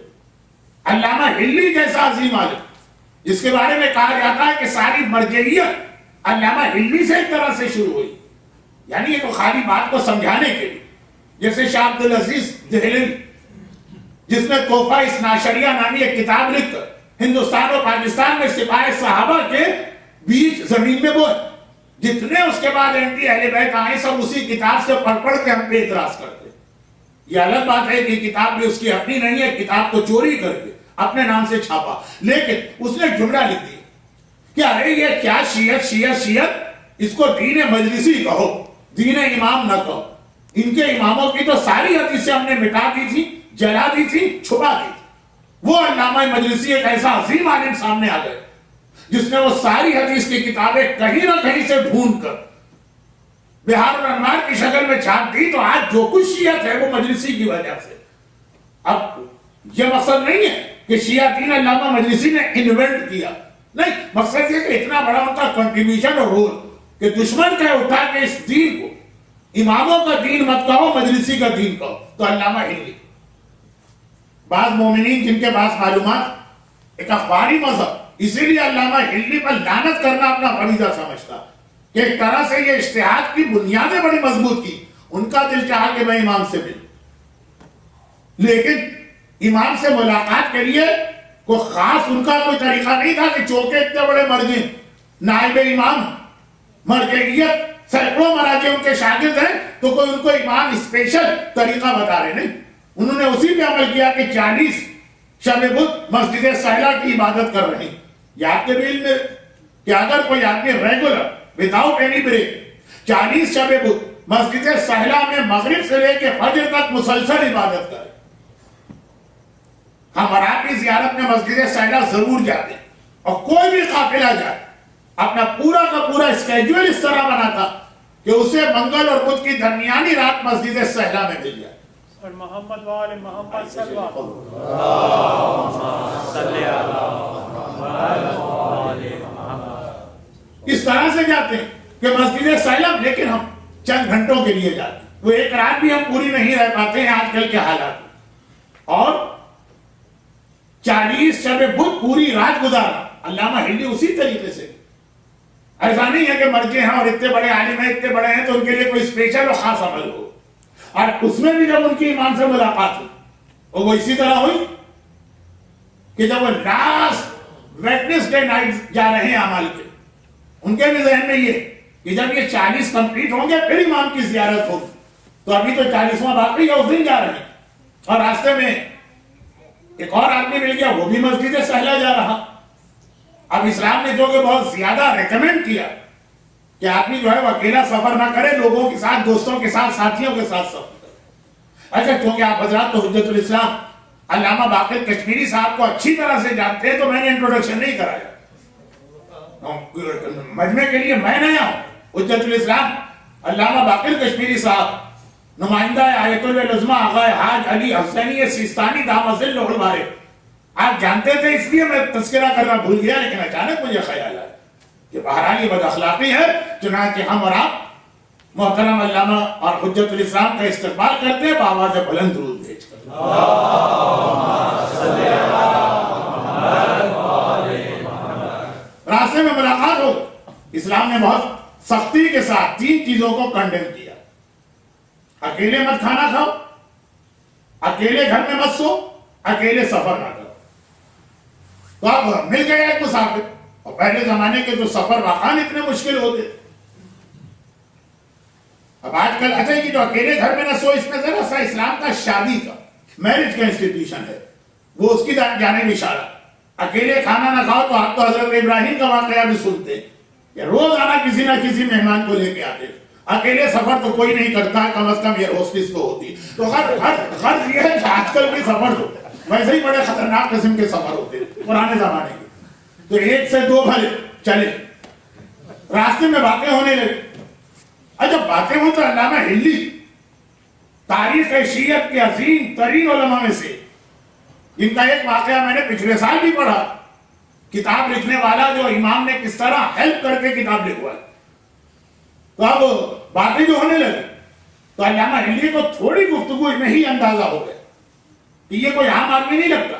علامہ ہلی جیسا عظیم عالم جس کے بارے میں کہا جاتا ہے کہ ساری مرجعیت علامہ ہلی سے ایک طرح سے شروع ہوئی. یعنی یہ تو خالی بات کو سمجھانے کے لیے. جیسے شاہ عبدالعزیز دہلوی جس نے تحفہ اثناعشریہ نامی ایک کتاب لکھ کر ہندوستان اور پاکستان میں سپاہ صحابہ کے بیچ زمین میں بوئے. جتنے اس کے بعد اینٹی اہل بیت آئے سب اسی کتاب سے پڑھ پڑھ کے ہم پہ اعتراض کرتے. یہ الگ بات ہے کہ کتاب بھی اس کی اپنی نہیں ہے، کتاب کو چوری کر کے اپنے نام سے چھاپا، لیکن اس نے جملہ لکھ دیا کہ ارے یہ کیا شیعت شیعت شیعت، اس کو دین مجلسی کہو، دین امام نہ کہو. ان کے اماموں کی تو ساری حدیثیں ہم نے مٹا دی تھی، جلا دی تھی، چھپا دی تھی. وہ علامہ مجلسی ایک ایسا عظیم عالم سامنے آ گئے جس نے وہ ساری حدیث کی کتابیں کہیں نہ کہیں سے ڈھونڈ کر بہار الانوار کی شکل میں چھاپ دی. تو آج جو کچھ شیعت ہے وہ مجلسی کی وجہ سے. اب یہ مقصد نہیں ہے کہ شیعہ دین علامہ مجلسی نے انوینٹ کیا، نہیں، مقصد یہ کہ اتنا بڑا ان کا کنٹریبیوشن اور رول کہ دشمن کا اٹھا کہ اس دین کو اماموں کا دین مت کہو، مجلسی کا دین کہو. تو علامہ ہلی. بعض مومنین جن کے پاس معلومات ایک اخباری مذہب، اسی لیے علامہ ہلی پر لعنت کرنا اپنا فریضہ سمجھتا کہ ایک طرح سے یہ اجتہاد کی بنیادیں بڑی مضبوط کی. ان کا دل چاہا کہ میں امام سے ملوں، لیکن امام سے ملاقات کے لیے کوئی خاص ان کا کوئی طریقہ نہیں تھا کہ چونکہ اتنے بڑے مرجع نائب امام مرجعیت سینکڑوں مراجع ان کے شاگرد ہیں تو کوئی ان کو امام اسپیشل طریقہ بتا رہے نہیں. انہوں نے اسی پہ عمل کیا کہ 40 شب بدھ مسجد سہلا کی عبادت کر رہے ہیں. یہ آپ کے علم میں کہ اگر کوئی آدمی ریگولر وداؤٹ اینی بریک 40 شب بدھ مسجد سہلا میں مغرب سے لے کے فجر تک مسلسل عبادت کرے. ہم آپ کی زیارت میں مسجد سہلا ضرور جاتے ہیں اور کوئی بھی قافلہ جائے اپنا پورا کا پورا اسکیجول اس طرح بناتا کہ اسے منگل اور بدھ کی درمیانی رات مسجد سہلا میں مل جائے. محمد وآل محمد صلی اللہ اس طرح سے جاتے ہیں کہ مسجد سہلا، لیکن ہم چند گھنٹوں کے لیے جاتے ہیں. وہ ایک رات بھی ہم پوری نہیں رہ پاتے ہیں آج کل کے حالات میں. اور 40 شب بدھ پوری رات گزارا علامہ ہلی اسی طریقے سے. ایسا نہیں ہے کہ مرجع ہیں اور اتنے بڑے عالم ہیں، اتنے بڑے ہیں تو ان کے لیے کوئی اسپیشل اور خاص عمل ہو. اور اس میں بھی جب ان کی امام سے ملاقات ہوئی اور وہ اسی طرح ہوئی کہ جب وہ لاسٹ ویڈنسڈے نائٹ جا رہے ہیں اعمال کے، ان کے بھی ذہن میں یہ کہ جب یہ 40 کمپلیٹ ہوں گے پھر امام کی زیارت ہوگی. تو ابھی تو 40واں باقی ہے، اس دن جا رہے ہیں. اور راستے میں ایک اور آدمی مل گیا، وہ بھی مسجد سہلا جا رہا. اب اسلام نے جو کہ بہت زیادہ ریکمینڈ کیا کہ آدمی جو ہے وہ اکیلا سفر نہ کرے، لوگوں کے ساتھ، دوستوں کے ساتھ، ساتھیوں کے ساتھ سفر کرے. اچھا، کیونکہ آپ حضرات تو حجت الاسلام علامہ باقر کشمیری صاحب کو اچھی طرح سے جانتے ہیں تو میں نے انٹروڈکشن نہیں کرایا. مجمع کے لیے میں نیا ہوں. حجت الاسلام علامہ باقر کشمیری صاحب نمائندہ آیت العظمہ آغا حاج علی حسینی سیستانی دامت ظل البارے. آپ جانتے تھے اس لیے میں تذکرہ کرنا بھول گیا، لیکن اچانک مجھے خیال آیا کہ بہرحال یہ بد اخلاقی ہے. چنانچہ ہم اور آپ محترم علامہ اور حجت الاسلام کا استقبال کرتے ہیں بآواز بلند درود بھیج کر. راستے میں ملاقات ہو. اسلام نے بہت سختی کے ساتھ 3 چیزوں کو کنڈیم کیا. اکیلے مت کھانا کھاؤ، اکیلے گھر میں مت سو، اکیلے سفر نہ کرو. تو اب مل گیا ایک مسافر، اور پہلے زمانے کے جو سفر واقعاً اتنے مشکل ہوتے. اب آج کل اچھا کہ جو اکیلے گھر میں نہ سو، اس میں ذرا سا اسلام کا شادی کا میرج کا انسٹیٹیوشن ہے، وہ اس کی جانب اشارہ. اکیلے کھانا نہ کھاؤ تو آپ تو حضرت ابراہیم کا واقعہ بھی سنتے کہ روز آنا کسی نہ کسی مہمان کو لے کے آتے. اکیلے سفر تو کوئی نہیں کرتا، کم از کم یہ ہوسٹس تو ہوتی. تو غرض یہ ہے کہ آج کل کے سفر تو ویسے ہی بڑے خطرناک قسم کے سفر ہوتے پرانے زمانے کے. تو 1 سے 2 بھلے چلے، راستے میں باتیں ہونے لگی. جب باتیں ہوں تو علامہ ہلی تاریخ شیعت کے عظیم ترین علماء میں سے، ان کا ایک واقعہ میں نے پچھلے سال بھی پڑھا، کتاب لکھنے والا جو امام نے کس طرح ہیلپ کر کے کتاب لکھوائی. تو اب باتیں جو ہونے لگی تو علامہ ہلی کو تھوڑی گفتگو میں ہی اندازہ ہو گیا کہ یہ کوئی عام آدمی نہیں لگتا،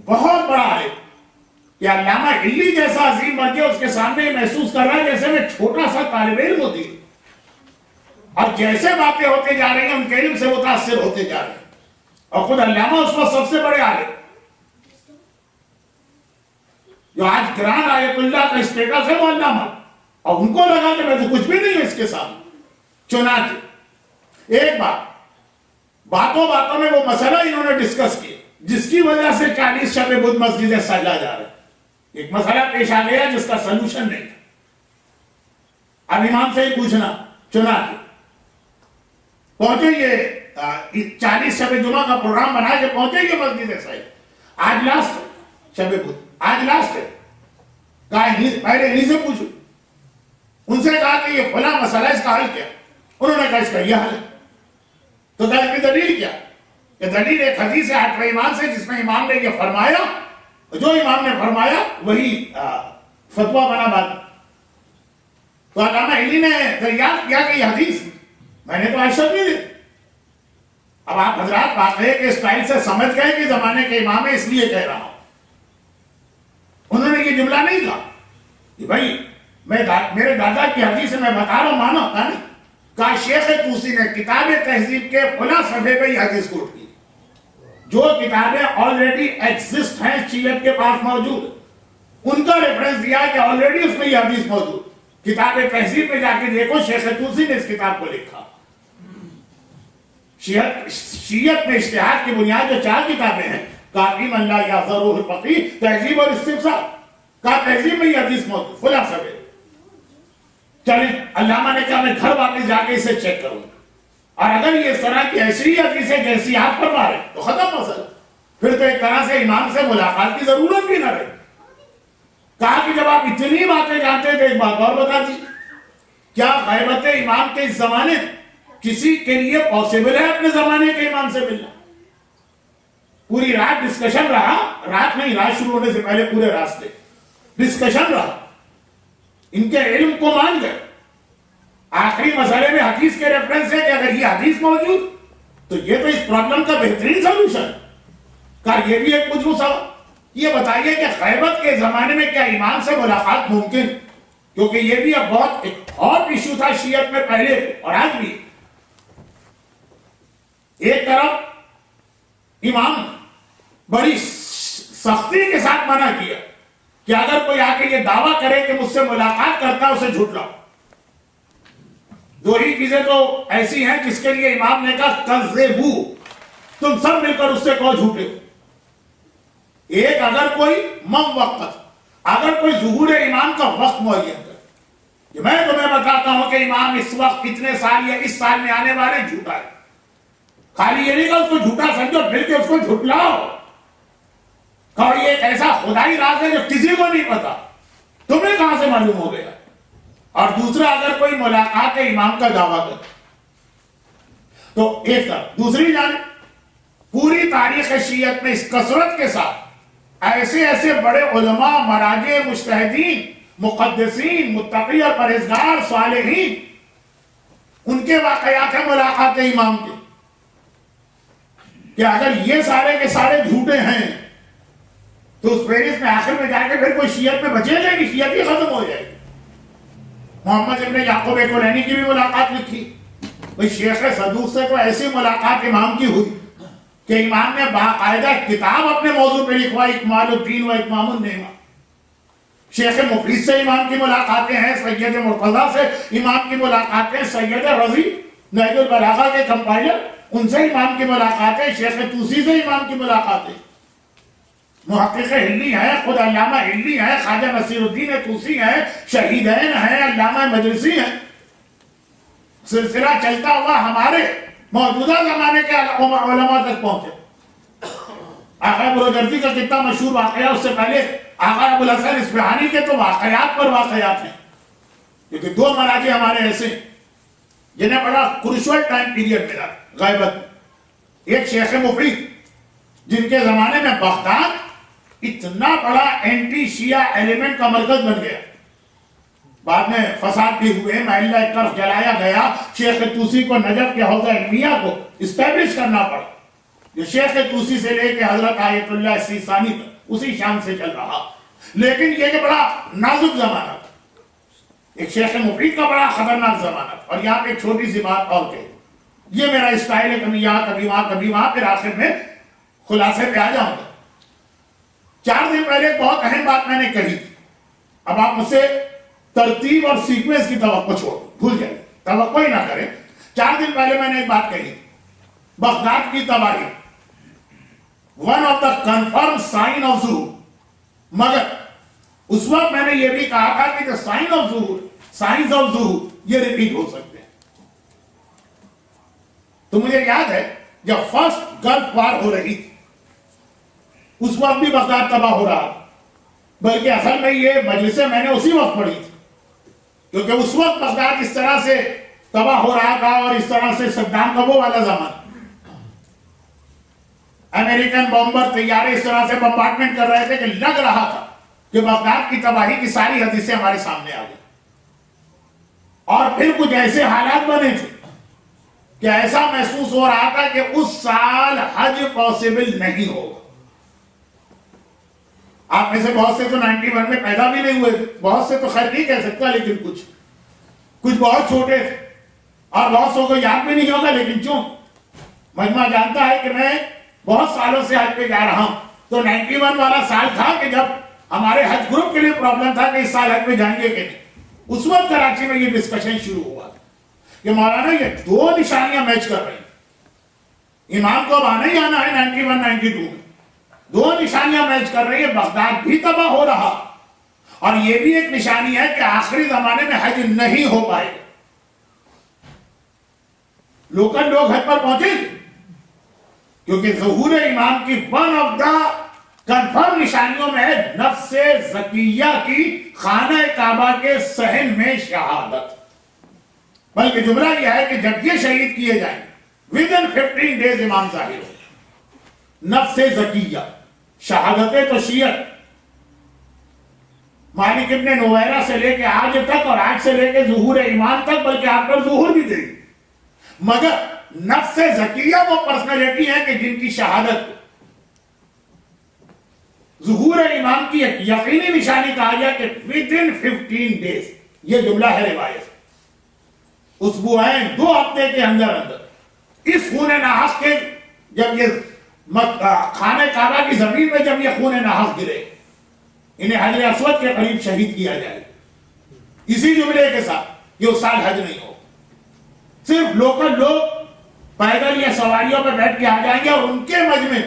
بہت بڑا ہے. کہ علامہ ہلی جیسا عظیم مرجع اس کے سامنے یہ محسوس کر رہا ہے جیسے میں چھوٹا سا طالب علم ہوتی ہے، اور جیسے باتیں ہوتے جا رہی ہیں ان کے علم سے متاثر ہوتے جا رہے ہیں. اور خود علامہ اس وقت سب سے بڑے عالم جو آج گران آیت اللہ کا اسٹیٹس ہے وہ علامہ، اور ان کو لگا کہ میں تو کچھ بھی نہیں ہوں اس کے سامنے. چنانچہ ایک باتوں میں وہ مسئلہ انہوں نے ڈسکس کیا جس کی وجہ سے 40 شب بدھ مسجدیں سجا جا رہے ہیں. ایک مسئلہ پیش آ گیا جس کا سلوشن نہیں تھا. اب امام سے ہی پوچھنا، چنانچہ پہنچے یہ 40 شب جمعہ کا پروگرام بنا کے پہنچے یہ مسجد صحیح. آج لاسٹ شب بدھ، آج لاسٹ ہے. کہا پہلے انہی سے پوچھو. ان سے کہا کہ یہ فلاں مسئلہ اس کا حل کیا؟ انہوں نے کہا اس کا یہ حل ہے. تو کہا اس کی دلیل کیا؟ کہ دلیل ایک حدیث ہے 8ویں امام سے جس میں امام نے یہ فرمایا، جو امام نے فرمایا وہی فتویٰ بنا بعد. تو علامہ ہلی نے دریافت کیا کہ یہ حدیث میں نے تو عائشہ نہیں دی. اب آپ حضرات واقعے کے اسٹائل سے سمجھ گئے کہ زمانے کے امام ہے اس لیے کہہ رہا ہوں. انہوں نے یہ جملہ نہیں کہا کہ بھائی میرے دادا کی حدیث میں بتا رہا ہوں مانا ہوتا نہیں. کہا شیخ توسی نے کتاب تہذیب کے فلاں صفحے پہ یہ حدیث کوٹ کی. جو کتابیں آلریڈی ایگزسٹ ہیں شیعت کے پاس موجود، ان کا ریفرنس دیا کہ آلریڈی اس میں یہ حدیث موجود. کتاب تہذیب میں جا کے دیکھو شیخ توسی نے اس کتاب کو لکھا. شیعت میں اجتہاد کی بنیاد جو 4 کتابیں ہیں، کافی من لا یعذرہ الفقیہ، تہذیب اور استفسار. کہا تہذیب میں یہ حدیث موجود فلاں صفحے. چلیں علامہ نے کہا میں گھر واپس جا کے اسے چیک کروں گا، اور اگر یہ اس طرح کی ایسی حدیث ہے جیسی آپ فرما رہے تو ختم مسئلہ. پھر تو ایک طرح سے امام سے ملاقات کی ضرورت بھی نہ رہی. کہا کہ جب آپ اتنی باتیں جانتے تو ایک بات اور بتا دی، کیا غیبت امام کے اس زمانے کسی کے لیے پاسبل ہے اپنے زمانے کے امام سے ملنا؟ پوری رات ڈسکشن رہا، رات نہیں، رات شروع ہونے سے پہلے پورے راستے ڈسکشن رہا. ان کے علم کو مان گئے. آخری مسئلے میں حدیث کے ریفرنس ہے کہ اگر یہ حدیث موجود تو یہ تو اس پرابلم کا بہترین سلوشن. کہا یہ بھی ایک پوچھو سوال، یہ بتائیے کہ غیبت کے زمانے میں کیا امام سے ملاقات ممکن؟ کیونکہ یہ بھی اب بہت ایک ہاٹ ایشو تھا شیعت میں پہلے اور آج بھی. ایک طرف امام بڑی سختی کے ساتھ منع کیا کہ اگر کوئی آ کے یہ دعویٰ کرے کہ مجھ سے ملاقات کرتا اسے جھٹلاؤ. 2 ہی چیزیں تو ایسی ہیں جس کے لیے امام نے کہا کذبو، تم سب مل کر اس سے کہو جھوٹے ہو. ایک اگر کوئی وقت، اگر کوئی ظہور امام کا وقت معین کرے کہ میں تمہیں بتاتا ہوں کہ امام اس وقت کتنے سال یا اس سال میں آنے والے، جھوٹا ہے. خالی یہ نہیں کہ اس کو جھوٹا سمجھو پھر کے اس کو جھٹلاؤ. اور یہ ایک ایسا خدائی راز ہے جو کسی کو نہیں پتا، تمہیں کہاں سے معلوم ہو گیا. اور دوسرا اگر کوئی ملاقات امام کا دعویٰ کرے تو ایک طرف، دوسری جانب پوری تاریخ شیعت میں اس کثرت کے ساتھ ایسے ایسے بڑے علماء، مراجع، مجتہدین، مقدسین، متقی اور پرہیزگار، صالحین، ان کے واقعات ہیں ملاقات امام کے، کہ اگر یہ سارے کے سارے جھوٹے ہیں تو اس فہرست میں آخر میں جا کے پھر کوئی شیعت میں بچے گا کہ شیعت ہی ختم ہو جائے گی. محمد ابن یعقوب کلینی کی بھی ملاقات لکھی. بھئی شیخ صدوق سے تو ایسی ملاقات امام کی ہوئی کہ امام نے باقاعدہ کتاب اپنے موضوع پہ لکھوائی، اکمال الدین و اتمام النعمہ. شیخ مفید سے امام کی ملاقاتیں ہیں، سید مرتضیٰ سے امام کی ملاقاتیں، سید رضی نہج البلاغہ کے کمپائلر ان سے امام کی ملاقاتیں، شیخ توسی سے امام کی ملاقاتیں. محقق ہلی ہیں، خود علامہ ہلی ہیں، خواجہ نصیر الدین توسی ہیں، شہیدین ہیں، علامہ مجلسی ہیں. سلسلہ چلتا ہوا ہمارے موجودہ زمانے کے علماء تک پہنچے. آقا بروجردی کا کتنا مشہور واقعہ، اس سے پہلے آقا ابوالحسن اصفہانی کے تو واقعات پر واقعات ہیں، کیونکہ 2 مراجع ہمارے ایسے ہیں. جنہیں بڑا کروشل ٹائم پیریڈ ملا غیبت میں. ایک شیخ مفید جن کے زمانے میں بغداد اتنا بڑا اینٹی شیعہ ایلیمنٹ کا مرکز بن گیا. بعد میں فساد بھی ہوئے, محلہ ایک طرف جلایا گیا. شیخ طوسی کو نجف کے حوزہ علمیہ کو اسٹیبلش کرنا پڑا, جو شیخ طوسی سے لے کے حضرت آیت اللہ سیستانی تک اسی شان سے چل رہا. لیکن یہ کہ بڑا نازک زمانہ تھا, ایک شیخ مفید کا بڑا خطرناک زمانہ تھا. اور یہاں پہ ایک چھوٹی سی بات اور کہی, یہ میرا اسٹائل ہے, کبھی یہاں کبھی وہاں کبھی وہاں, پھر آخر میں خلاصے پہ آ جاؤں گا. 4 دن پہلے ایک بہت اہم بات میں نے کہی تھی. اب آپ مجھ سے ترتیب اور سیکوینس کی توقع چھوڑ, بھول جائیں, توقع ہی نہ کریں. 4 دن پہلے میں نے ایک بات کہی تھی, بغداد کی تباہی one of the confirm sign of ظہور. مگر اس وقت میں نے یہ بھی کہا تھا کہ سائن آف ظہور, سائنس آف ظہور یہ ریپیٹ ہو سکتے ہیں. تو مجھے یاد ہے جب فرسٹ گلف وار ہو رہی تھی اس وقت بھی بغداد تباہ ہو رہا, بلکہ اصل میں یہ مجلسیں میں نے اسی وقت پڑھی تھی, کیونکہ اس وقت بغداد اس طرح سے تباہ ہو رہا تھا اور اس طرح سے صدام کا وہ والا زمانہ, امریکن بمبر طیارے اس طرح سے بمبارڈمنٹ کر رہے تھے کہ لگ رہا تھا کہ بغداد کی تباہی کی ساری حدیثیں ہمارے سامنے آ گئی. اور پھر کچھ ایسے حالات بنے تھے کہ ایسا محسوس ہو رہا تھا کہ اس سال حج پاسبل نہیں ہوگا. آپ میں سے بہت سے تو 91 میں پیدا بھی نہیں ہوئے تھے, بہت سے تو خیر نہیں کہہ سکتا, لیکن کچھ بہت چھوٹے تھے اور بہت سو کو یاد بھی نہیں ہوگا. لیکن چوں مجمع جانتا ہے کہ میں بہت سالوں سے حج پہ جا رہا ہوں, تو 91 والا سال تھا کہ جب ہمارے حج گروپ کے لیے پرابلم تھا کہ اس سال حج پہ جائیں گے کہ نہیں. اس وقت کراچی میں یہ ڈسکشن شروع ہوا کہ مولانا یہ 2 نشانیاں میچ کر رہی ہیں, امام کو اب آنا ہی آنا ہے 91 92 میں, 2 نشانیاں میچ کر رہی ہے. بغداد بھی تباہ ہو رہا اور یہ بھی ایک نشانی ہے کہ آخری زمانے میں حج نہیں ہو پائے. لوکل لوگ حج پر پہنچے کیونکہ ظہور امام کی ون آف دا کنفرم نشانیوں میں ہے نفس زکیہ کی خانہ کعبہ کے صحن میں شہادت. بلکہ جملہ یہ ہے کہ جب یہ شہید کیے جائیں within 15 days امام ظاہر ہو. نفس زکیہ, شہادت تشیعت مالک ابن نویرہ سے لے کے آج تک اور آج سے لے کے ظہور امام تک, بلکہ آپ پر ظہور بھی دے گی. مگر نفس زکیہ وہ پرسنالٹی ہے کہ جن کی شہادت ظہور امام کی ایک یقینی نشانی کہا گیا کہ within 15 days, یہ جملہ ہے روایت, اسبوعین 2 ہفتے کے اندر اس خون ناحق کے جب یہ خانہ کعبہ کی زمین میں جب یہ خون ناحق گرے, انہیں حجر اسود کے قریب شہید کیا جائے. اسی جملے کے ساتھ یہ اس سال حج نہیں ہو, صرف لوکل لوگ پیدل یا سواریوں پہ بیٹھ کے آ جائیں گے, اور ان کے مجمع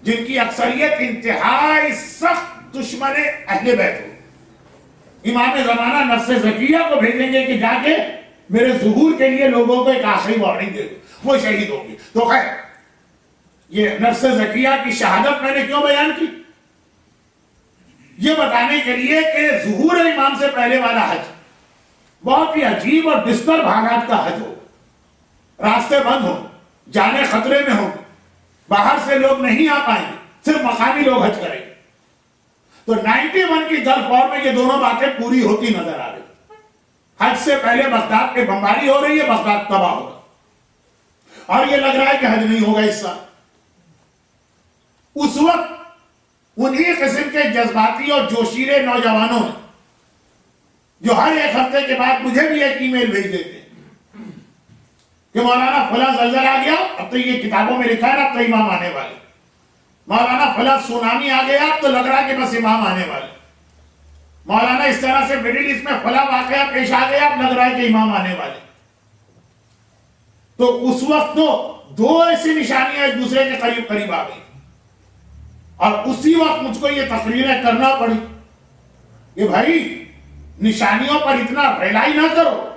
جن کی اکثریت انتہائی سخت دشمن اہل بیت ہو, امام زمانہ نفس زکیہ کو بھیجیں گے کہ جا کے میرے ظہور کے لیے لوگوں کو ایک آخری وارننگ دے دو, وہ شہید ہوگی. تو خیر یہ نفس زکیہ کی شہادت میں نے کیوں بیان کی؟ یہ بتانے کے لیے کہ ظہور امام سے پہلے والا حج بہت ہی عجیب اور بستر بھاگات کا حج ہو, راستے بند ہو, جانے خطرے میں ہو, باہر سے لوگ نہیں آ پائیں گے, صرف مقامی لوگ حج کریں گے. تو 91 کی گلف وار میں یہ دونوں باتیں پوری ہوتی نظر آ رہی. حج سے پہلے بغداد پہ بمباری ہو رہی ہے, بغداد تباہ ہوگا, اور یہ لگ رہا ہے کہ حج نہیں ہوگا اس سال. اس وقت انہی قسم کے جذباتی اور جوشیلے نوجوانوں نے جو ہر ایک ہفتے کے بعد مجھے بھی ایک ای میل بھیج دیتے ہیں کہ مولانا فلاں زلزلہ آ گیا, اب تو یہ کتابوں میں لکھا ہے نا, اب تو امام آنے والے. مولانا فلاں سونامی آ گیا, اب تو لگ رہا ہے کہ بس امام آنے والے. مولانا اس طرح سے مڈل ایسٹ میں فلاں واقعہ پیش آ گیا, اب لگ رہا ہے کہ امام آنے والے. تو اس وقت تو 2 ایسی نشانیاں ایک دوسرے کے قریب قریب آ گئی, اور اسی وقت مجھ کو یہ تقریریں کرنا پڑی کہ بھائی نشانیوں پر اتنا ریلائی نہ کرو,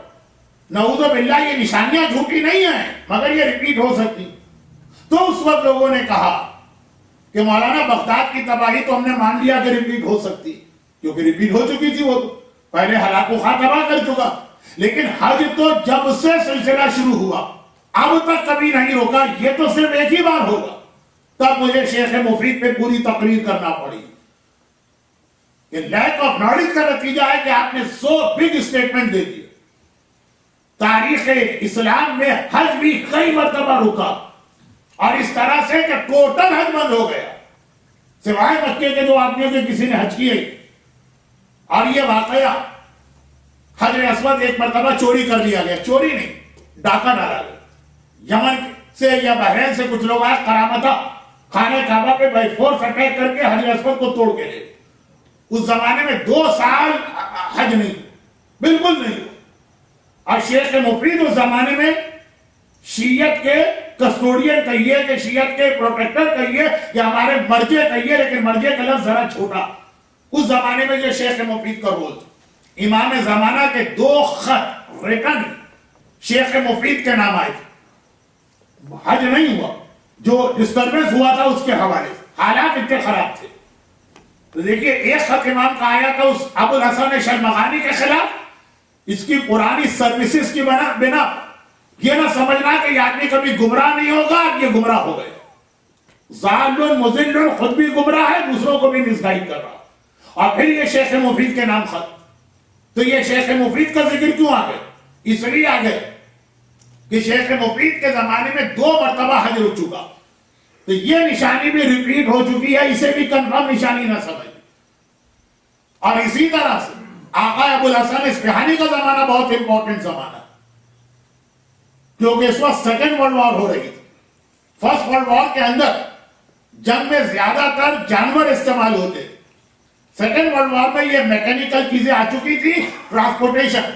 نعوذ باللہ یہ نشانیاں جھوٹی نہیں ہیں مگر یہ ریپیٹ ہو سکتی. تو اس وقت لوگوں نے کہا کہ مولانا بغداد کی تباہی تو ہم نے مان لیا کہ ریپیٹ ہو سکتی, کیونکہ ریپیٹ ہو چکی تھی, وہ تو پہلے ہلاک و خواہ تباہ کر چکا. لیکن حج تو جب سے سلسلہ شروع ہوا اب تک کبھی نہیں روکا، یہ تو صرف ایک ہی بار ہوگا، تب مجھے شیخ مفید پہ پوری تقریر کرنا پڑی کہ لیک آف نالج کا نتیجہ ہے کہ آپ نے 100 بگ اسٹیٹمنٹ دے دیے۔ تاریخ اسلام میں حج بھی کئی مرتبہ رکا اور اس طرح سے کہ ٹوٹل حج بند ہو گیا، سوائے مکے کے 2 آدمیوں کے کسی نے حج کیے۔ اور یہ واقعہ حجر اسود ایک مرتبہ چوری کر لیا گیا، چوری نہیں ڈاکہ ڈالا گیا، یمن سے یا بحرین سے کچھ لوگ آئے، کرامتہ خانہ کعبہ پہ بائی فورس اٹیک کر کے حجر اسود کو توڑ کے لے۔ اس زمانے میں 2 سال حج نہیں، بالکل نہیں۔ اور شیخ مفید اس زمانے میں شیعت کے کسٹوڈین کہیے کہ شیعت کے پروٹیکٹر کہیے یا ہمارے مرجع کہیے، لیکن مرجع کا لفظ ذرا چھوٹا، اس زمانے میں یہ شیخ مفید کا رول تھا۔ امام زمانہ کے 2 خط ریٹن شیخ مفید کے نام آئے تھے، حج نہیں ہوا، جو ڈسٹربنس ہوا تھا اس کے حوالے سے، حالات اتنے خراب تھے۔ تو دیکھیے ایک خط امام کا آیا تھا اس ابو الحسن شرمغانی کے خلاف، اس کی پرانی سروسز کی بنا یہ نہ سمجھنا کہ یہ آدمی کبھی گمراہ نہیں ہوگا، اب یہ گمراہ ہو گئے، ضال مضل، خود بھی گمراہ ہے، دوسروں کو بھی مس گائیڈ کر رہا۔ اور پھر یہ شیخ مفید کے نام خط، تو یہ شیخ مفید کا ذکر کیوں آ گیا؟ اس لیے آ گیا کہ شیخ مفید کے زمانے میں 2 مرتبہ حج رک چکا، تو یہ نشانی بھی ریپیٹ ہو چکی ہے، اسے بھی کنفرم نشانی نہ سمجھ۔ اور اسی طرح سے آقا ابو الحسن اصفہانی کا زمانہ بہت امپورٹنٹ زمانہ، کیونکہ اس وقت سیکنڈ ورلڈ وار ہو رہی تھی۔ فرسٹ ورلڈ وار کے اندر جنگ میں زیادہ تر جانور استعمال ہوتے تھے، سیکنڈ ورلڈ وار میں یہ میکینیکل چیزیں آ چکی تھی، ٹرانسپورٹیشن،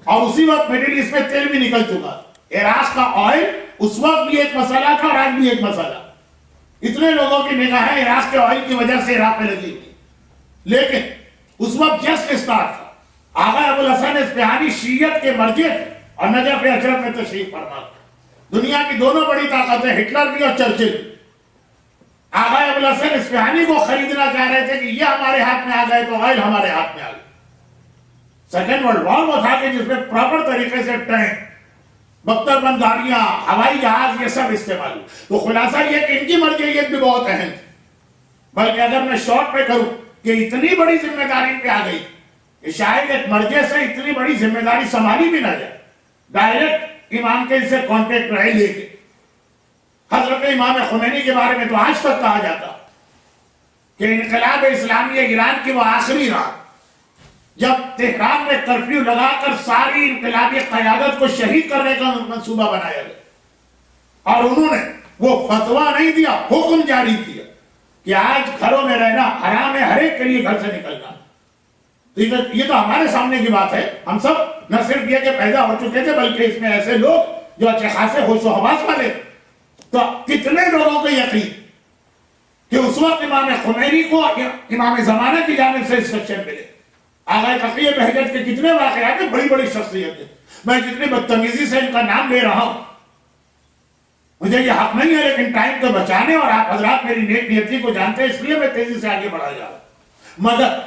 اور اسی وقت مڈل ایسٹ میں تیل بھی نکل چکا تھا۔ عراق کا آئل اس وقت بھی ایک مسئلہ تھا اور آج بھی ایک مسئلہ، اتنے لوگوں کی نگاہیں عراق کے آئل کی وجہ سے عراق میں لگی تھی، لیکن اس وقت جسٹ اسٹارٹ تھا۔ آقا ابو الحسن اصفہانی شیعت کے مرجع تھے اور نجف اشرف میں تشریف فرما، دنیا کی دونوں بڑی طاقتیں، ہٹلر بھی اور چرچل بھی، آقا ابو الحسن اصفہانی کو خریدنا چاہ رہے تھے کہ یہ ہمارے ہاتھ میں آ گئے تو آئل ہمارے ہاتھ میں آ گئے۔ سیکنڈ ورلڈ وار وہ تھا کہ جس میں پراپر طریقے سے ٹینک، بختر بند گاڑیاں، ہوائی جہاز، یہ سب استعمال ہوئے۔ تو خلاصہ یہ کہ ان کی مرجعیت بھی بہت اہم تھی، بلکہ اگر میں شارٹ پہ کروں کہ اتنی بڑی ذمہ داری پہ آ گئی کہ شاید ایک مرجع سے اتنی بڑی ذمہ داری سنبھالی بھی نہ جائے، ڈائریکٹ امام کے سے کانٹیکٹ رہے لے کے۔ حضرت امام خمینی کے بارے میں تو آج تک کہا جاتا کہ انقلاب اسلامی ایران کی وہ آخری رات جب تہران میں کرفیو لگا کر ساری انقلابی قیادت کو شہید کرنے کا منصوبہ بنایا گیا، اور انہوں نے وہ فتویٰ نہیں دیا، حکم جاری کیا کہ آج گھروں میں رہنا حرام ہے، ہر ایک کے لیے گھر سے نکلنا۔ یہ تو ہمارے سامنے کی بات ہے، ہم سب نہ صرف یہ کہ پیدا ہو چکے تھے بلکہ اس میں ایسے لوگ جو اچھے خاصے ہوش و حواس والے، تو کتنے لوگوں کو یقین کہ اس وقت امام خمینی کو امام زمانہ کی جانب سے انسٹرکشن ملے۔ آغا تقی بہجت کے کتنے واقعات ہیں، بڑی بڑی شخصیتیں، میں جتنی بدتمیزی سے ان کا نام لے رہا ہوں مجھے یہ حق نہیں ہے، لیکن ٹائم کو بچانے اور آپ حضرات میری نیک نیتی کو جانتے ہیں، اس لیے میں تیزی سے آگے بڑھا جا رہا ہوں۔ مدد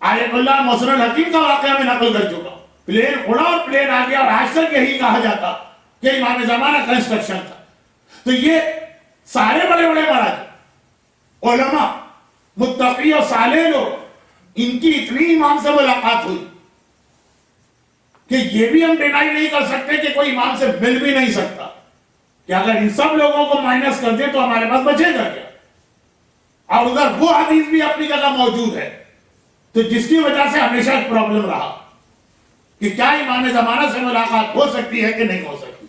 آیت اللہ محسن الحکیم کا واقعہ میں نقل کر چکا، پلین اڑا اور پلین آ گیا، اور آج تک یہی کہا جاتا کہ امام زمانہ کا انسٹرکشن تھا۔ تو یہ سارے بڑے بڑے مراجع، علماء، متقی اور صالح لوگ، ان کی اتنی امام سے ملاقات ہوئی کہ یہ بھی ہم ڈینائی نہیں کر سکتے کہ کوئی امام سے مل بھی نہیں سکتا، کہ اگر ان سب لوگوں کو مائنس کر دیں تو ہمارے پاس بچے گا کیا؟ اور ادھر وہ حدیث بھی اپنی جگہ موجود ہے، تو جس کی وجہ سے ہمیشہ ایک پرابلم رہا کہ کیا امام زمانہ سے ملاقات ہو سکتی ہے کہ نہیں ہو سکتی۔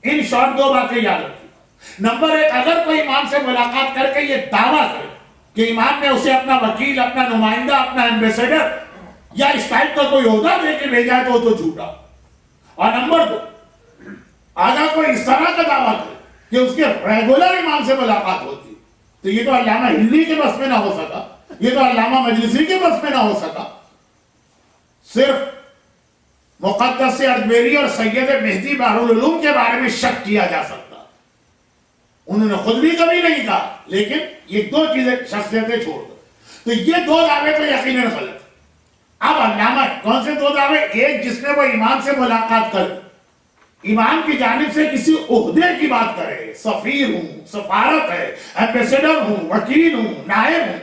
ان شارٹ 2 باتیں یاد رکھیں۔ نمبر 1، اگر کوئی امام سے ملاقات کر کے یہ دعویٰ کرے کہ امام نے اسے اپنا وکیل، اپنا نمائندہ، اپنا ایمبیسیڈر یا اس ٹائپ کا کوئی عہدہ دے کے بھیجا ہے تو وہ تو جھوٹا۔ اور نمبر 2، اگر کوئی اس طرح کا دعویٰ کرے کہ اس کے ریگولر امام سے ملاقات ہوتی، تو یہ تو علامہ ہلی کے بس میں نہ ہو سکا، یہ تو علامہ مجلسی کے بس میں نہ ہو سکا، صرف مقدس اردبیلی اور سید مہدی بحرالعلوم کے بارے میں شک کیا جا سکتا۔ انہوں نے خود بھی کبھی نہیں کہا، لیکن یہ 2 چیزیں شخصیتیں چھوڑ دو، تو یہ 2 دعوے تو یقیناً غلط۔ اب علامہ کون سے 2 دعوے؟ ایک جس میں وہ امام سے ملاقات کر امام کی جانب سے کسی عہدے کی بات کرے، سفیر ہوں، سفارت ہے، ایمبیسیڈر ہوں، وکیل ہوں، نائب ہوں.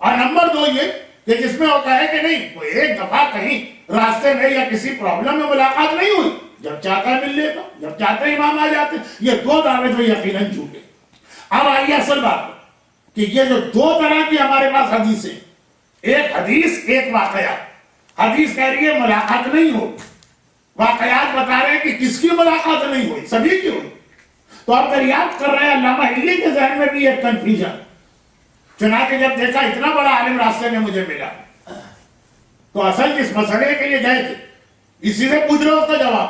اور نمبر 2 یہ کہ جس میں وہ کہے کہ نہیں وہ ایک دفعہ کہیں راستے میں یا کسی پرابلم میں ملاقات نہیں ہوئی، جب چاہتا ہے مل لیتا، جب چاہتا ہے امام آ جاتے. یہ 2 دعوے تو یقیناً جھوٹے. اب آئیے اصل بات کہ یہ جو 2 طرح کی ہمارے پاس حدیثیں، ایک حدیث ایک واقعہ. حدیث کہہ رہی ہے ملاقات نہیں ہو، واقعات بتا رہے ہیں کہ کس کی ملاقات نہیں ہوئی، سبھی کی ہوئی. تو آپ دریافت کر رہے ہیں علامہ ہلی کے ذہن میں بھی ایک کنفیوژن. چنانچہ جب دیکھا اتنا بڑا عالم راستے میں مجھے ملا تو اصل جس مسئلے کے لیے گئے تھے اسی سے پوچھ رہے اس کا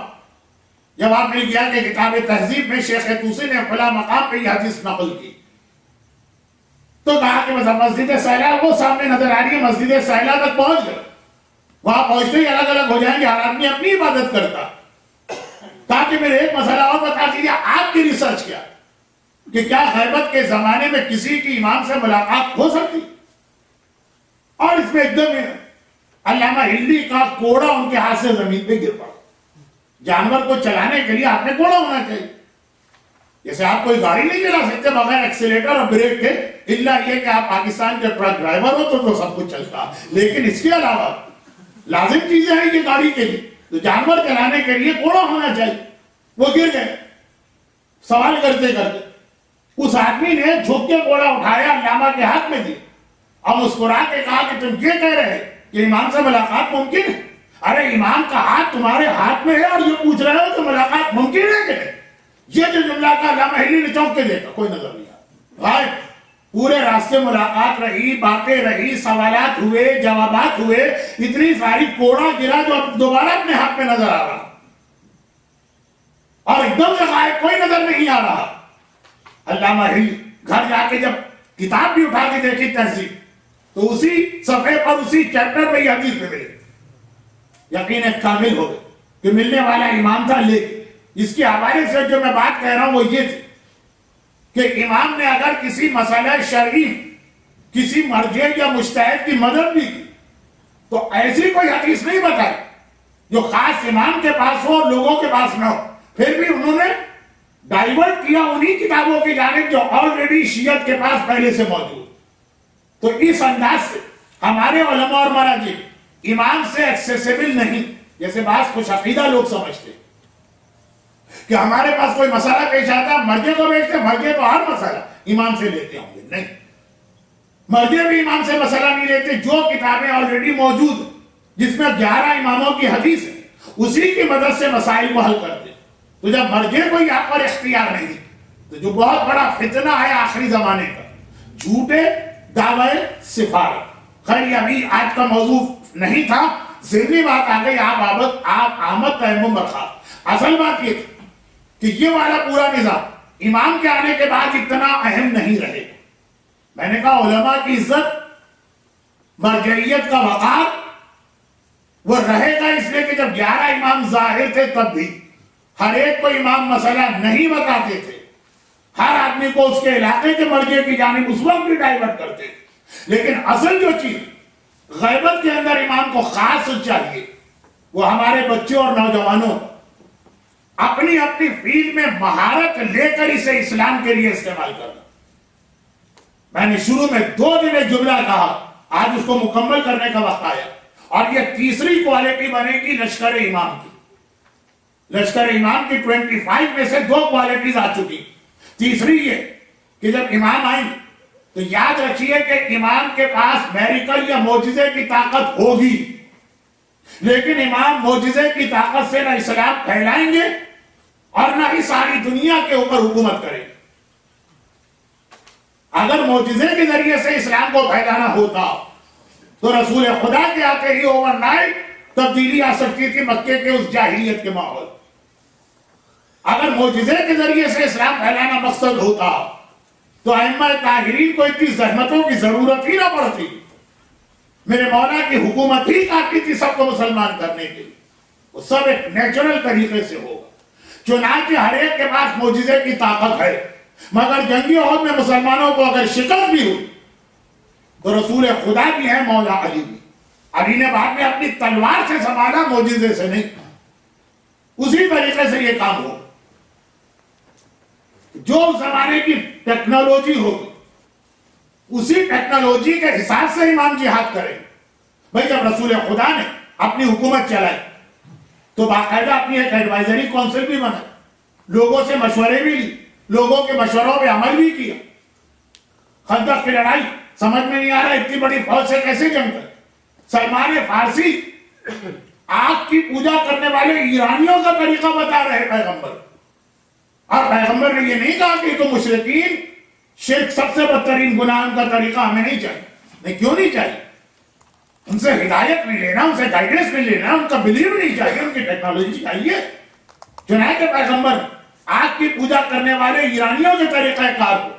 جواب مل گیا کہ کتاب تہذیب میں شیخ طوسی نے فلاں مقام پہ یہ حدیث نقل کی. تو کہا کہ مسجد سیلا وہ سامنے نظر آ رہی ہے، مسجد سیلا تک پہنچ گئے. وہاں پہنچتے ہی الگ الگ ہو جائیں گے، ہر آدمی اپنی عبادت کرتا. تاکہ میرے ایک مسئلہ اور بتا دیجیے، آپ کی ریسرچ کیا کہ کیا غیبت کے زمانے میں کسی کی امام سے ملاقات ہو سکتی؟ اور اس میں ایک دم علامہ ہلی کا کوڑا ان کے ہاتھ سے زمین پہ گر پڑا. جانور کو چلانے کے لیے آپ نے کوڑا ہونا چاہیے. جیسے آپ کوئی گاڑی نہیں چلا سکتے بغیر ایکسیلیٹر اور بریک کے، الا یہ کہ آپ پاکستان کے ٹرک ڈرائیور ہو تو سب کچھ چلتا. لیکن اس کے علاوہ لازم چیزیں ہیں یہ گاڑی کے لیے، تو جانور چلانے کے لیے کوڑا ہونا چاہیے. وہ گر گئے سوال کرتے کرتے. اس آدمی نے جھک کے کوڑا اٹھایا، علامہ کے ہاتھ میں دیا اور مسکرا کے کہا کہ تم یہ کہہ رہے کہ امام سے ملاقات ممکن ہے؟ ارے امام کا ہاتھ تمہارے ہاتھ میں ہے اور یہ پوچھ رہے ہو کہ ملاقات ممکن ہے کہ نہیں؟ یہ جو جملہ کا علامہ ہلی نے چونک کے دیکھا، کوئی نظر نہیں آیا. پورے راستے ملاقات رہی، باتیں رہی، سوالات ہوئے، جوابات ہوئے، اتنی ساری کوڑا گرا جو اب دوبارہ اپنے ہاتھ میں نظر آ رہا اور ایک دم سے غائب، کوئی نظر نہیں آ رہا. علامہ ہلی گھر جا کے جب کتاب بھی اٹھا کے دیکھی تہذیب تو اسی صفحے پر اسی چیپٹر میں یہ حدیث میں ملی. یقین کامل ہو گئے کہ ملنے والا امام تھا. لیکن اس کے حوالے سے جو میں بات کہہ رہا ہوں وہ یہ تھی کہ امام نے اگر کسی مسئلہ شرعی کسی مرجع یا مجتہد کی مدد بھی کی تو ایسی کوئی حدیث نہیں بتائی جو خاص امام کے پاس ہو اور لوگوں کے پاس نہ ہو. پھر بھی انہوں نے ڈائیورٹ کیا انہی کتابوں کی جانب جو آلریڈی شیعت کے پاس پہلے سے موجود. تو اس انداز سے ہمارے علماء اور مراجع امام سے ایکسیسیبل نہیں، جیسے بعض خوش عقیدہ لوگ سمجھتے کہ ہمارے پاس کوئی مسئلہ پیش آتا ہے مرجع کو بیچتے، مرجع تو ہر مسئلہ امام سے لیتے ہوں گے. نہیں، مرجع بھی امام سے مسئلہ نہیں لیتے. جو کتابیں آلریڈی موجود ہیں جس میں 11 اماموں کی حدیث ہے اسی کی مدد سے مسائل کو حل کرتے. تو جب مرجع کو یہاں پر اختیار نہیں تو جو بہت بڑا فتنہ ہے آخری زمانے کا، جھوٹے دعوے سفارت. خیر یہ ابھی آج کا موضوع نہیں تھا، ذہنی بات آ گئی. آپ آمد تیمم برخاست. اصل بات یہ تھی کہ یہ والا پورا نظام امام کے آنے کے بعد اتنا اہم نہیں رہے. میں نے کہا علماء کی عزت، مرجعیت کا وقار وہ رہے گا اس لیے کہ جب 11 امام ظاہر تھے تب بھی ہر ایک کو امام مسئلہ نہیں بتاتے تھے. ہر آدمی کو اس کے علاقے کے مرجع کی جانب اس وقت بھی ڈائیورٹ کرتے تھے. لیکن اصل جو چیز غیبت کے اندر امام کو خاص چاہیے وہ ہمارے بچوں اور نوجوانوں اپنی اپنی فیلڈ میں مہارت لے کر اسے اسلام کے لیے استعمال کرنا. میں نے شروع میں 2 دن ایک جملہ کہا، آج اس کو مکمل کرنے کا وقت آیا. اور یہ تیسری کوالٹی بنے گی لشکر امام کی. لشکر امام کی 25 میں سے 2 کوالٹیز آ چکی. تیسری یہ کہ جب امام آئیں تو یاد رکھیے کہ امام کے پاس میریکل یا معجزے کی طاقت ہوگی، لیکن امام معجزے کی طاقت سے نہ اسلام پھیلائیں گے اور نہ ہی ساری دنیا کے اوپر حکومت کریں گے. اگر معجزے کے ذریعے سے اسلام کو پھیلانا ہوتا تو رسول خدا کے آتے ہی اوور نائٹ تبدیلی آ سکتی تھی مکے کے اس جاہلیت کے ماحول. اگر معجزے کے ذریعے سے اسلام پھیلانا مقصد ہوتا تو ائمہ طاہرین کو اتنی زحمتوں کی ضرورت ہی نہ پڑتی. میرے مولا کی حکومت ہی کافی تھی سب کو مسلمان کرنے کے لیے. وہ سب ایک نیچرل طریقے سے ہوگا. چنانچہ ہر ایک کے پاس معجزے کی طاقت ہے، مگر جنگی عہد میں مسلمانوں کو اگر شکست بھی ہوئی تو رسول خدا بھی ہے، مولا علی بھی. علی نے بعد میں اپنی تلوار سے سنبھالا، معجزے سے نہیں. اسی طریقے سے یہ کام ہو. جو زمانے کی ٹیکنالوجی ہوگی اسی ٹیکنالوجی کے حساب سے امام جہاد کریں. بھائی جب رسول خدا نے اپنی حکومت چلائی تو باقاعدہ اپنی ایک ایڈوائزری کونسل بھی بنا، لوگوں سے مشورے بھی لی، لوگوں کے مشوروں پہ عمل بھی کیا. خندق کی لڑائی سمجھ میں نہیں آ رہا اتنی بڑی فوج سے کیسے جنگ کر. سلمان فارسی آگ کی پوجا کرنے والے ایرانیوں کا طریقہ بتا رہے پیغمبر، اور پیغمبر نے یہ نہیں کہا کہ تو مشرکین شرک سب سے بدترین گناہ، ان کا طریقہ ہمیں نہیں چاہیے. نہیں، کیوں نہیں چاہیے؟ ان سے ہدایت نہیں لینا، ان سے گائیڈنس نہیں لینا، ان کا بلیو نہیں چاہیے، ان کی ٹیکنالوجی چاہیے. چنانچہ پیغمبر آگ کی پوجا کرنے والے ایرانیوں کے طریقہ کار کو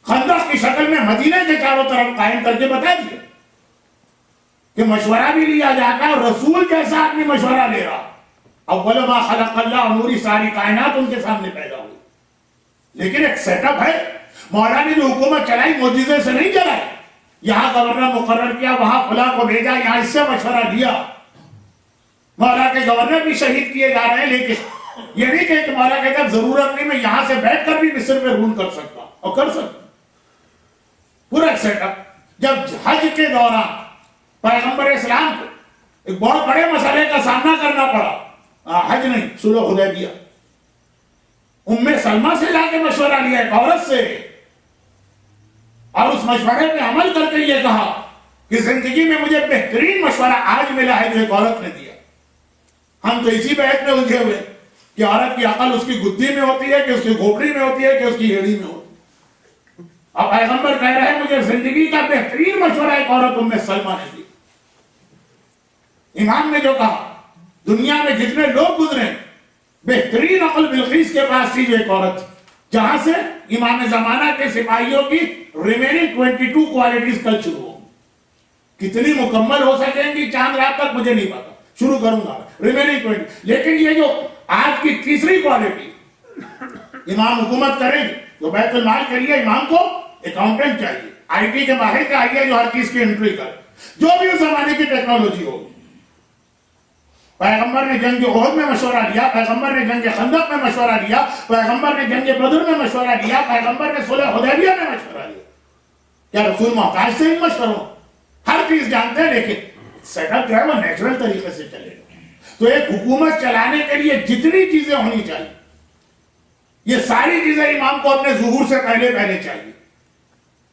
خندق کی شکل میں مدینے کے چاروں طرف قائم کر کے بتا دیا کہ مشورہ بھی لیا جاتا ہے، اور رسول جیسا آدمی مشورہ لے رہا. اول ما خلق اللہ، نوری ساری کائنات ان کے سامنے پیدا ہوئی. لیکن ایک سیٹ اپ ہے. مولا نے جو حکومت چلائی معجزے سے نہیں چلائی. یہاں گورنر مقرر کیا، وہاں فلاں کو بھیجا، یہاں اس سے مشورہ لیا. مولا کے گورنر بھی شہید کیے جا رہے ہیں، لیکن یہ نہیں کہ مولا کہتا ہے ضرورت نہیں، میں یہاں سے بیٹھ کر بھی مصر میں رول کر سکتا ہوں، اور کر سکتا. پورا ایک سیٹ اپ. جب حج کے دوران پیغمبر اسلام کو ایک بہت بڑے مسئلے کا سامنا کرنا پڑا، حج نہیں، صلح حدیبیہ، ام سلمہ سے جا کے مشورہ لیا ایک عورت سے، اور اس مشورے پہ عمل کر کے یہ کہا کہ زندگی میں مجھے بہترین مشورہ آج ملا ہے جو ایک عورت نے دیا. ہم تو اسی بحث میں الجھے ہوئے کہ عورت کی عقل اس کی گدی میں ہوتی ہے کہ اس کی گھوپڑی میں ہوتی ہے کہ اس کی ہیڑی میں ہوتی ہے. اور پیغمبر کہہ رہے ہیں مجھے زندگی کا بہترین مشورہ ایک عورت ام سلمہ نے دیا. امام نے جو کہا دنیا میں جتنے لوگ گزرے بہترین عقل بلقیس کے پاس تھی جو ایک عورت تھی، جہاں سے امام زمانہ کے سپاہیوں کی ریمیننگ 22 کوالٹیز کل شروع ہوں. کتنی مکمل ہو سکیں گی چاند رات تک مجھے نہیں پتا، شروع کروں گا ریمیننگ 20. لیکن یہ جو آج کی تیسری کوالٹی، امام حکومت کریں گے تو بیت المال کے لیے امام کو اکاؤنٹنٹ چاہیے، آئی ٹی کے ماہر چاہیے جو ہر چیز کی انٹری کرے، جو بھی اس زمانے کی ٹیکنالوجی ہوگی. پیغمبر نے جنگ احد میں مشورہ لیا، پیغمبر نے جنگ خندق میں مشورہ لیا، پیغمبر نے جنگ بدر میں مشورہ لیا، پیغمبر نے صلح حدیبیہ میں مشورہ لیا. کیا رسول محتاج سے ان مشوروں؟ ہر چیز جانتے ہیں، لیکن سیٹ اپ جو ہے وہ نیچرل طریقے سے چلے گا. تو ایک حکومت چلانے کے لیے جتنی چیزیں ہونی چاہیے، یہ ساری چیزیں امام کو اپنے ظہور سے پہلے چاہیے.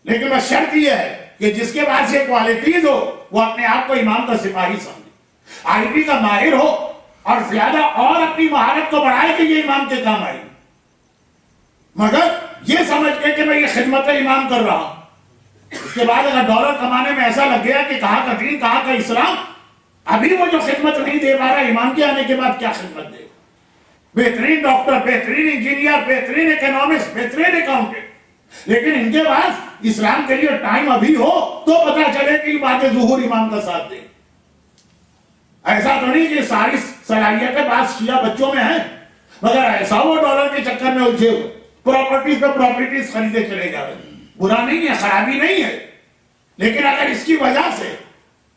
لیکن بس شرط یہ ہے کہ جس کے پاس یہ کوالٹیز ہو وہ اپنے آپ کو امام کا سپاہی سمجھے، آئی ٹی کا ماہر ہو، اور زیادہ اور اپنی مہارت کو بڑھائے کہ یہ امام کے کام آئے، مگر یہ سمجھ کے کہ میں یہ خدمت امام کر رہا ہوں. اس کے بعد اگر ڈالر کمانے میں ایسا لگ گیا کہ کہاں کا دین کہاں کا اسلام، ابھی وہ جو خدمت نہیں دے پا رہا، امام کے آنے کے بعد کیا خدمت دے؟ بہترین ڈاکٹر، بہترین انجینئر، بہترین اکنامسٹ، بہترین اکاؤنٹنٹ، لیکن ان کے پاس اسلام کے لیے ٹائم ابھی ہو تو پتا چلے کہ بات ظہور امام کا ساتھ دے. ایسا تو نہیں کہ ساری صلاحیتیں بعض شیعہ بچوں میں ہیں، مگر ایسا وہ ڈالر کے چکر میں الجھے ہوئے پراپرٹیز پہ پراپرٹیز خریدے چلے جا رہے. برا نہیں ہے، خرابی نہیں ہے، لیکن اگر اس کی وجہ سے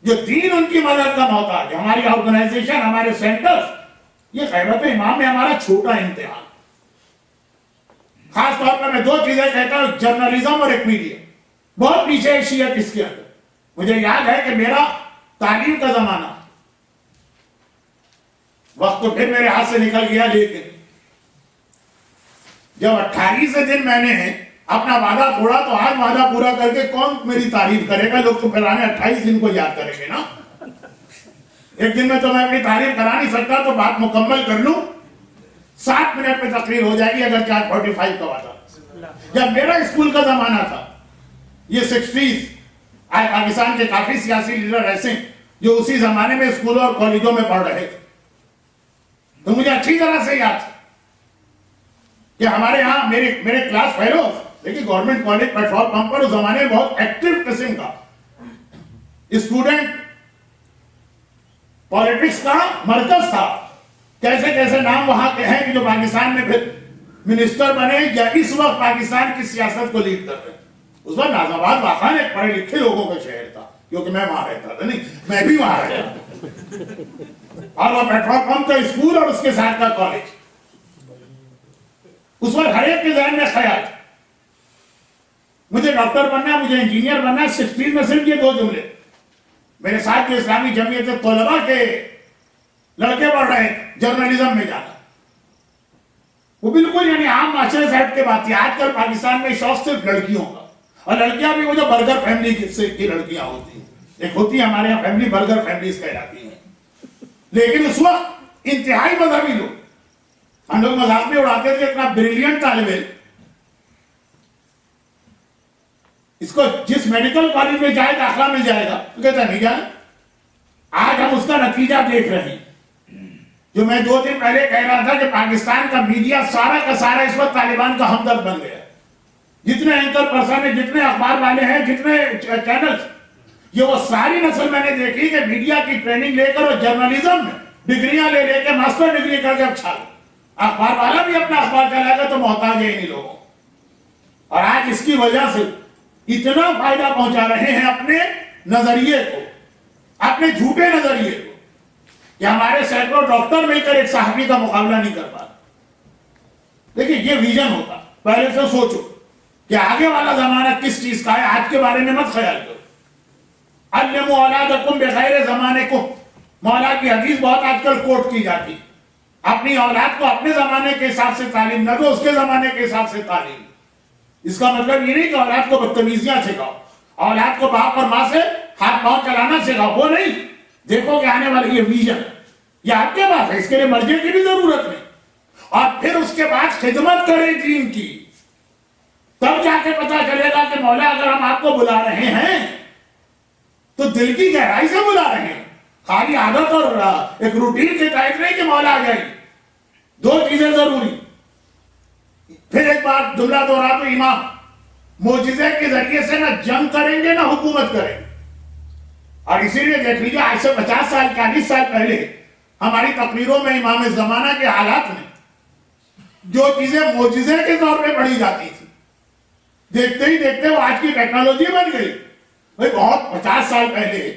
جو دین ان کی مدد کا محتاج ہے، ہماری آرگنائزیشن، ہمارے سینٹرز، یہ غیبت امام میں ہمارا چھوٹا امتحان. خاص طور پر میں دو چیزیں کہتا ہوں، جرنلزم اور ایک میڈیا. بہت پیچھے ہے شیعت اس کے اندر. مجھے یاد ہے کہ میرا تعلیم کا زمانہ، وقت تو پھر میرے ہاتھ سے نکل گیا، لیکن جب 28 دن میں نے اپنا وعدہ توڑا تو آج وعدہ پورا کر کے کون میری تعریف کرے گا؟ لوگ تو پرانے 28 دن کو یاد کریں گے نا. ایک دن میں تو میں اپنی تعریف کرا نہیں سکتا، تو بات مکمل کر لوں. 7 منٹ میں تقریر ہو جائے گی اگر 4:45 کا وعدہ. جب میرا اسکول کا زمانہ تھا، یہ 60s، آج پاکستان کے کافی سیاسی لیڈر ایسے ہیں جو اسی زمانے میں اسکولوں اور کالجوں میں پڑھ رہے تھے، تو مجھے اچھی طرح سے یاد کہ ہمارے ہاں میرے کلاس فیلو، دیکھیے گورنمنٹ کالج پلیٹفارم پمپ پر اس زمانے میں بہت ایکٹیو قسم کا اسٹوڈنٹ پالیٹکس کا مرکز تھا. کیسے کیسے نام وہاں کے ہیں کہ جو پاکستان میں پھر منسٹر بنے یا اس وقت پاکستان کی سیاست کو لیڈ کر رہے ہیں. اس وقت نازآباد واقعا ایک پڑھے لکھے لوگوں کا شہر تھا، کیونکہ میں وہاں رہتا تھا، نہیں میں بھی وہاں رہتا تھا، اور وہ پیٹرول پمپ کا اسکول اور اس کے ساتھ کا کالج، اس وقت ہر ایک کے ذہن میں خیال تھا مجھے ڈاکٹر بننا ہے، مجھے انجینئر بننا ہے، 16 میں صرف یہ 2 جملے۔ میرے ساتھ جو اسلامی جمعیت طلباء کے لڑکے پڑھ رہے ہیں جرنلزم میں جانا، وہ بالکل یعنی عام معاشرے سے ہٹ کے بات تھی۔ آج کل پاکستان میں شوق صرف لڑکیوں کا، اور لڑکیاں بھی وہ جو برگر فیملی کی لڑکیاں ہوتی ہیں، ایک ہوتی ہے ہمارے یہاں فیملی برگر فیملیز کہلاتی ہیں، لیکن اس وقت انتہائی مذہبی لوگ، ہم لوگ مذاق میں اڑاتے تھے اتنا بریلینٹ طالب علم، اس کو جس میڈیکل کالج میں جائے داخلہ مل جائے گا، تو کہتا نہیں جانا۔ آج ہم اس کا نتیجہ دیکھ رہے ہیں، جو میں 2 دن پہلے کہہ رہا تھا کہ پاکستان کا میڈیا سارا کا سارا اس وقت طالبان کا ہمدرد بن گیا، جتنے اینکر پرسن ہیں، جتنے اخبار والے ہیں، جتنے چینلز، یہ وہ ساری نسل میں نے دیکھی کہ میڈیا کی ٹریننگ لے کر اور جرنلزم میں ڈگریاں لے کے ماسٹر ڈگری کر کے اب چھا لو، اخبار والا بھی اپنا اخبار چلائے گا تو محتاج ہے انہی لوگوں، اور آج اس کی وجہ سے اتنا فائدہ پہنچا رہے ہیں اپنے نظریے کو، اپنے جھوٹے نظریے کو، کہ ہمارے سینکڑوں ڈاکٹر مل کر ایک صحافی کا مقابلہ نہیں کر پا۔ دیکھیں یہ ویژن ہوتا، پہلے سے سوچو کہ آگے والا زمانہ کس چیز کا ہے، آج کے بارے میں مت خیال کرو۔ علموا اولادکم بغیر زمانکم، مولا کی حدیث بہت آج کل کوٹ کی جاتی، اپنی اولاد کو اپنے زمانے کے حساب سے تعلیم نہ دو، اس کے زمانے کے حساب سے تعلیم۔ اس کا مطلب یہ نہیں کہ اولاد کو بدتمیزیاں سکھاؤ، اولاد کو باپ اور ماں سے ہاتھ پاؤں چلانا سکھاؤ، وہ نہیں۔ دیکھو کہ آنے والی یہ ویژن یہ آپ کے پاس ہے، اس کے لیے مرجع کی بھی ضرورت نہیں، اور پھر اس کے بعد خدمت کریں دین کی، تب جا کے پتا چلے گا کہ مولا اگر ہم آپ کو بلا رہے ہیں تو دل کی گہرائی سے بلا رہے ہیں، خالی عادت اور ایک روٹین کے تحت نہیں کہ مولا آ جائے۔ 2 چیزیں ضروری۔ پھر ایک بات جملہ دوہرا تو امام، معجزے کے ذریعے سے نہ جنگ کریں گے نہ حکومت کریں گے، اور اسی لیے دیکھ لیجیے آج سے 50 سال 40 سال پہلے ہماری تقریروں میں امام زمانہ کے حالات میں جو چیزیں معجزے کے طور پہ پڑھی جاتی تھی، دیکھتے ہی دیکھتے وہ آج کی ٹیکنالوجی بن گئی۔ بھائی بہت 50 سال پہلے،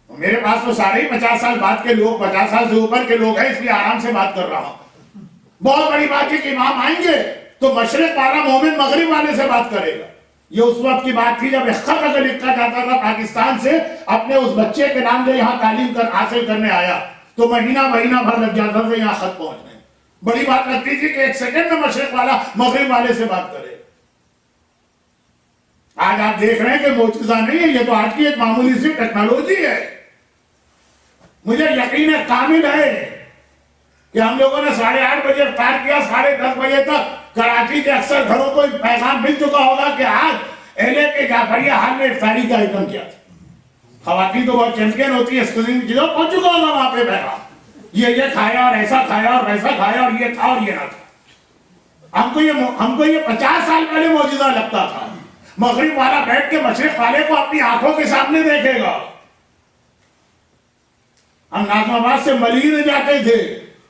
میرے پاس تو سارے ہی 50 سال بعد کے لوگ، 50 سال سے اوپر کے لوگ ہیں، اس لیے آرام سے بات کر رہا ہوں۔ بہت بڑی بات ہے کہ امام آئیں گے تو مشرق والا مومن مغرب والے سے بات کرے گا۔ یہ اس وقت کی بات تھی جب ایک خط اگر لکھا جاتا تھا پاکستان سے اپنے اس بچے کے نام جو یہاں تعلیم حاصل کرنے آیا، تو مہینہ بھر لگ جاتا تھا یہاں خط پہنچنے۔ بڑی بات لگتی تھی کہ 1 سیکنڈ میں مشرق والا مغرب والے سے بات کرے۔ آج آپ دیکھ رہے ہیں کہ معجزہ نہیں ہے، یہ تو آج کی ایک معمولی سی ٹیکنالوجی ہے۔ مجھے یقین کامل ہے کہ ہم لوگوں نے 8:30 بجے افطار کیا، 10:30 بجے تک کراچی کے اکثر گھروں کو پیغام مل چکا ہوگا کہ آج اہلِ کے جعفریہ حال میں افطاری کا آئٹم کیا تھا۔ خواتین تو بہت چیمپئن ہوتی ہے اس قسم کی چیزوں، پہنچ چکا ہوگا وہاں پہ پیغام، یہ کھایا اور ایسا کھایا اور ویسا کھایا اور یہ تھا اور یہ نہ تھا۔ ہم کو یہ 50 سال پہلے معجزہ لگتا تھا۔ مغرب والا بیٹھ کے مشرق والے کو اپنی آنکھوں کے سامنے دیکھے گا۔ ہم ناظم آباد سے ملین جاتے تھے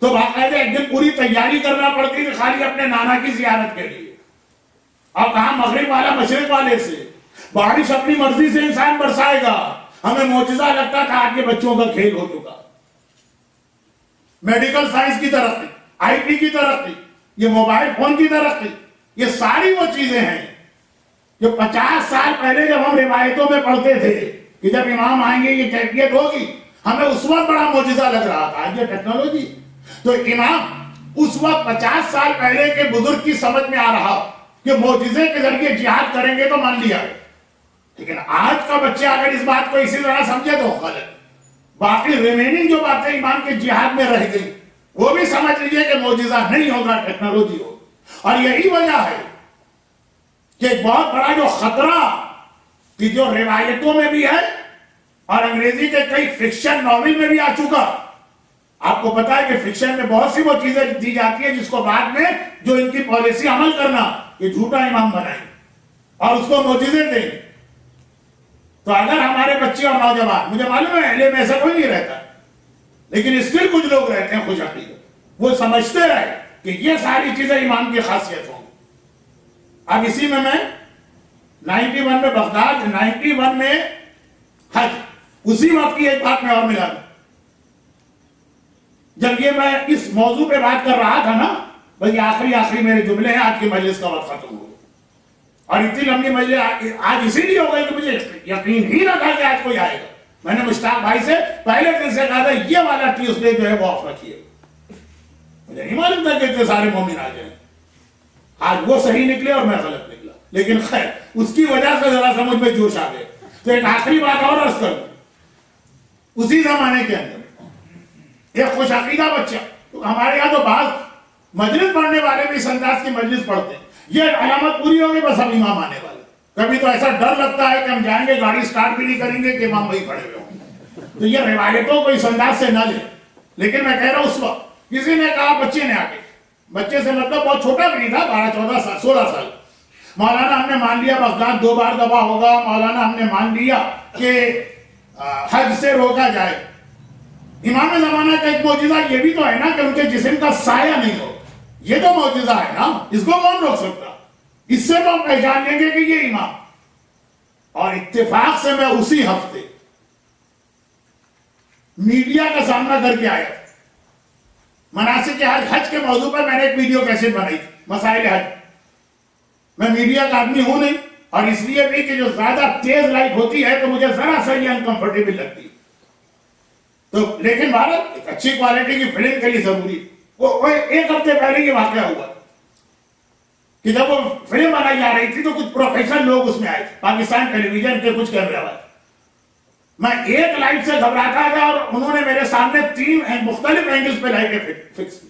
تو باقاعدہ ایک دن پوری تیاری کرنا پڑتی تھی خالی اپنے نانا کی زیارت کے لیے، اور کہاں مغرب والا مشرق والے سے، بارش اپنی مرضی سے انسان برسائے گا۔ ہمیں معجزہ لگتا تھا، آج کے بچوں کا کھیل ہو چکا۔ میڈیکل سائنس کی ترقی، آئی ٹی کی ترقی، یہ موبائل فون کی ترقی، یہ ساری وہ چیزیں ہیں جو 50 سال پہلے جب ہم روایتوں میں پڑھتے تھے کہ جب امام آئیں گے یہ کیفیت ہوگی، ہمیں اس وقت بڑا معجزہ لگ رہا تھا۔ آج یہ ٹیکنالوجی، تو امام اس وقت 50 سال پہلے کے بزرگ کی سمجھ میں آ رہا کہ معجزے کے ذریعے جہاد کریں گے تو مان لیا، لیکن آج کا بچہ اگر اس بات کو اسی طرح سمجھے تو غلط۔ باقی ریمیننگ جو باتیں ایمان کے جہاد میں رہ گئی وہ بھی سمجھ لیجئے کہ معجزہ نہیں ہوگا، ٹیکنالوجی ہوگی۔ اور یہی وجہ ہے کہ ایک بہت بڑا جو خطرہ کہ جو روایتوں میں بھی ہے اور انگریزی کے کئی فکشن ناول میں بھی آ چکا۔ آپ کو پتا ہے کہ فکشن میں بہت سی وہ چیزیں دی جاتی ہیں جس کو بعد میں جو ان کی پالیسی عمل کرنا یہ جھوٹا امام بنائیں اور اس کو معجزے دیں۔ تو اگر ہمارے بچے اور نوجوان، مجھے معلوم ہے اہل میں ایسا کوئی نہیں رہتا، لیکن اسٹل کچھ لوگ رہتے ہیں خوش عقیدت، وہ سمجھتے رہے کہ یہ ساری چیزیں ایمان کی خاصیت ہوں۔ اب اسی میں 91 میں بغداد، 91 میں حج. اسی وقت کی ایک بات میں اور ملا دوں. جب یہ میں اس موضوع پہ بات کر رہا تھا نا، بس یہ آخری میرے جملے ہیں، آج کی مجلس کا وقت ختم ہو گیا. اور اتنی لمبی مجلس آج اسی لیے ہو گئی کہ مجھے یقین ہی نہ تھا کہ آج کوئی آئے گا. میں نے مشتاق بھائی سے پہلے دن سے کہا تھا یہ والا ٹیوزڈے جو ہے وہ آف رکھیے. مجھے نہیں معلوم تھا کہ اتنے سارے مومن آ جائیں. آج وہ صحیح نکلے اور میں غلط نکلا، لیکن خیر اس کی وجہ سے ذرا سا مجھ میں جوش آ گئے. تو ایک آخری بات اور عرض کر دوں. اسی زمانے کے اندر ایک خوش عقیدہ بچہ، تو ہمارے یہاں تو بعض مجلس پڑھنے والے بھی اس انداز کی مجلس پڑھتے ہیں، یہ علامت پوری ہوگی بس اب امام آنے والے. کبھی تو ایسا ڈر لگتا ہے کہ ہم جائیں گے گاڑی سٹارٹ بھی نہیں کریں گے کہ امام وہی کھڑے ہوئے ہوں. تو یہ روایتوں کو اس انداز سے نہ لے. لیکن میں کہہ رہا ہوں اس وقت کسی نے کہا، بچے نے آ کے، بچے سے مطلب بہت چھوٹا بھی نہیں تھا، 12 14 سال 16 سال، مولانا ہم نے مان لیا بغداد 2 بار دبا ہوگا، مولانا ہم نے مان لیا کہ حج سے روکا جائے. امام زمانہ کا ایک معجزہ یہ بھی تو ہے نا کہ ان کے جسم کا سایہ نہیں ہو. یہ تو معجزہ ہے نا، اس کو کون روک سکتا؟ اس سے تو ہم پہچان لیں گے کہ یہ امام. اور اتفاق سے میں اسی ہفتے میڈیا کا سامنا کر کے آیا. مناسک حج کے موضوع پر میں نے ایک ویڈیو کیسٹ بنائی تھی، مسائل حج. میں میڈیا کا آدمی ہوں نہیں، اور اس لیے بھی کہ جو زیادہ تیز لائٹ ہوتی ہے تو مجھے ذرا سا یہ انکمفرٹیبل لگتی ہے. تو لیکن بھارت ایک اچھی کوالٹی کی فلم کے لیے ضروری. وہ ایک ہفتے پہلے یہ واقعہ ہوا کہ جب وہ فلم بنائی جا رہی تھی تو کچھ پروفیشنل لوگ اس میں آئے تھے، پاکستان ٹیلی ویژن کے کچھ کیمرے والے. میں ایک لائٹ سے گھبراتا تھا اور انہوں نے میرے سامنے 3 مختلف اینگلز پہ لائٹیں فکس کی.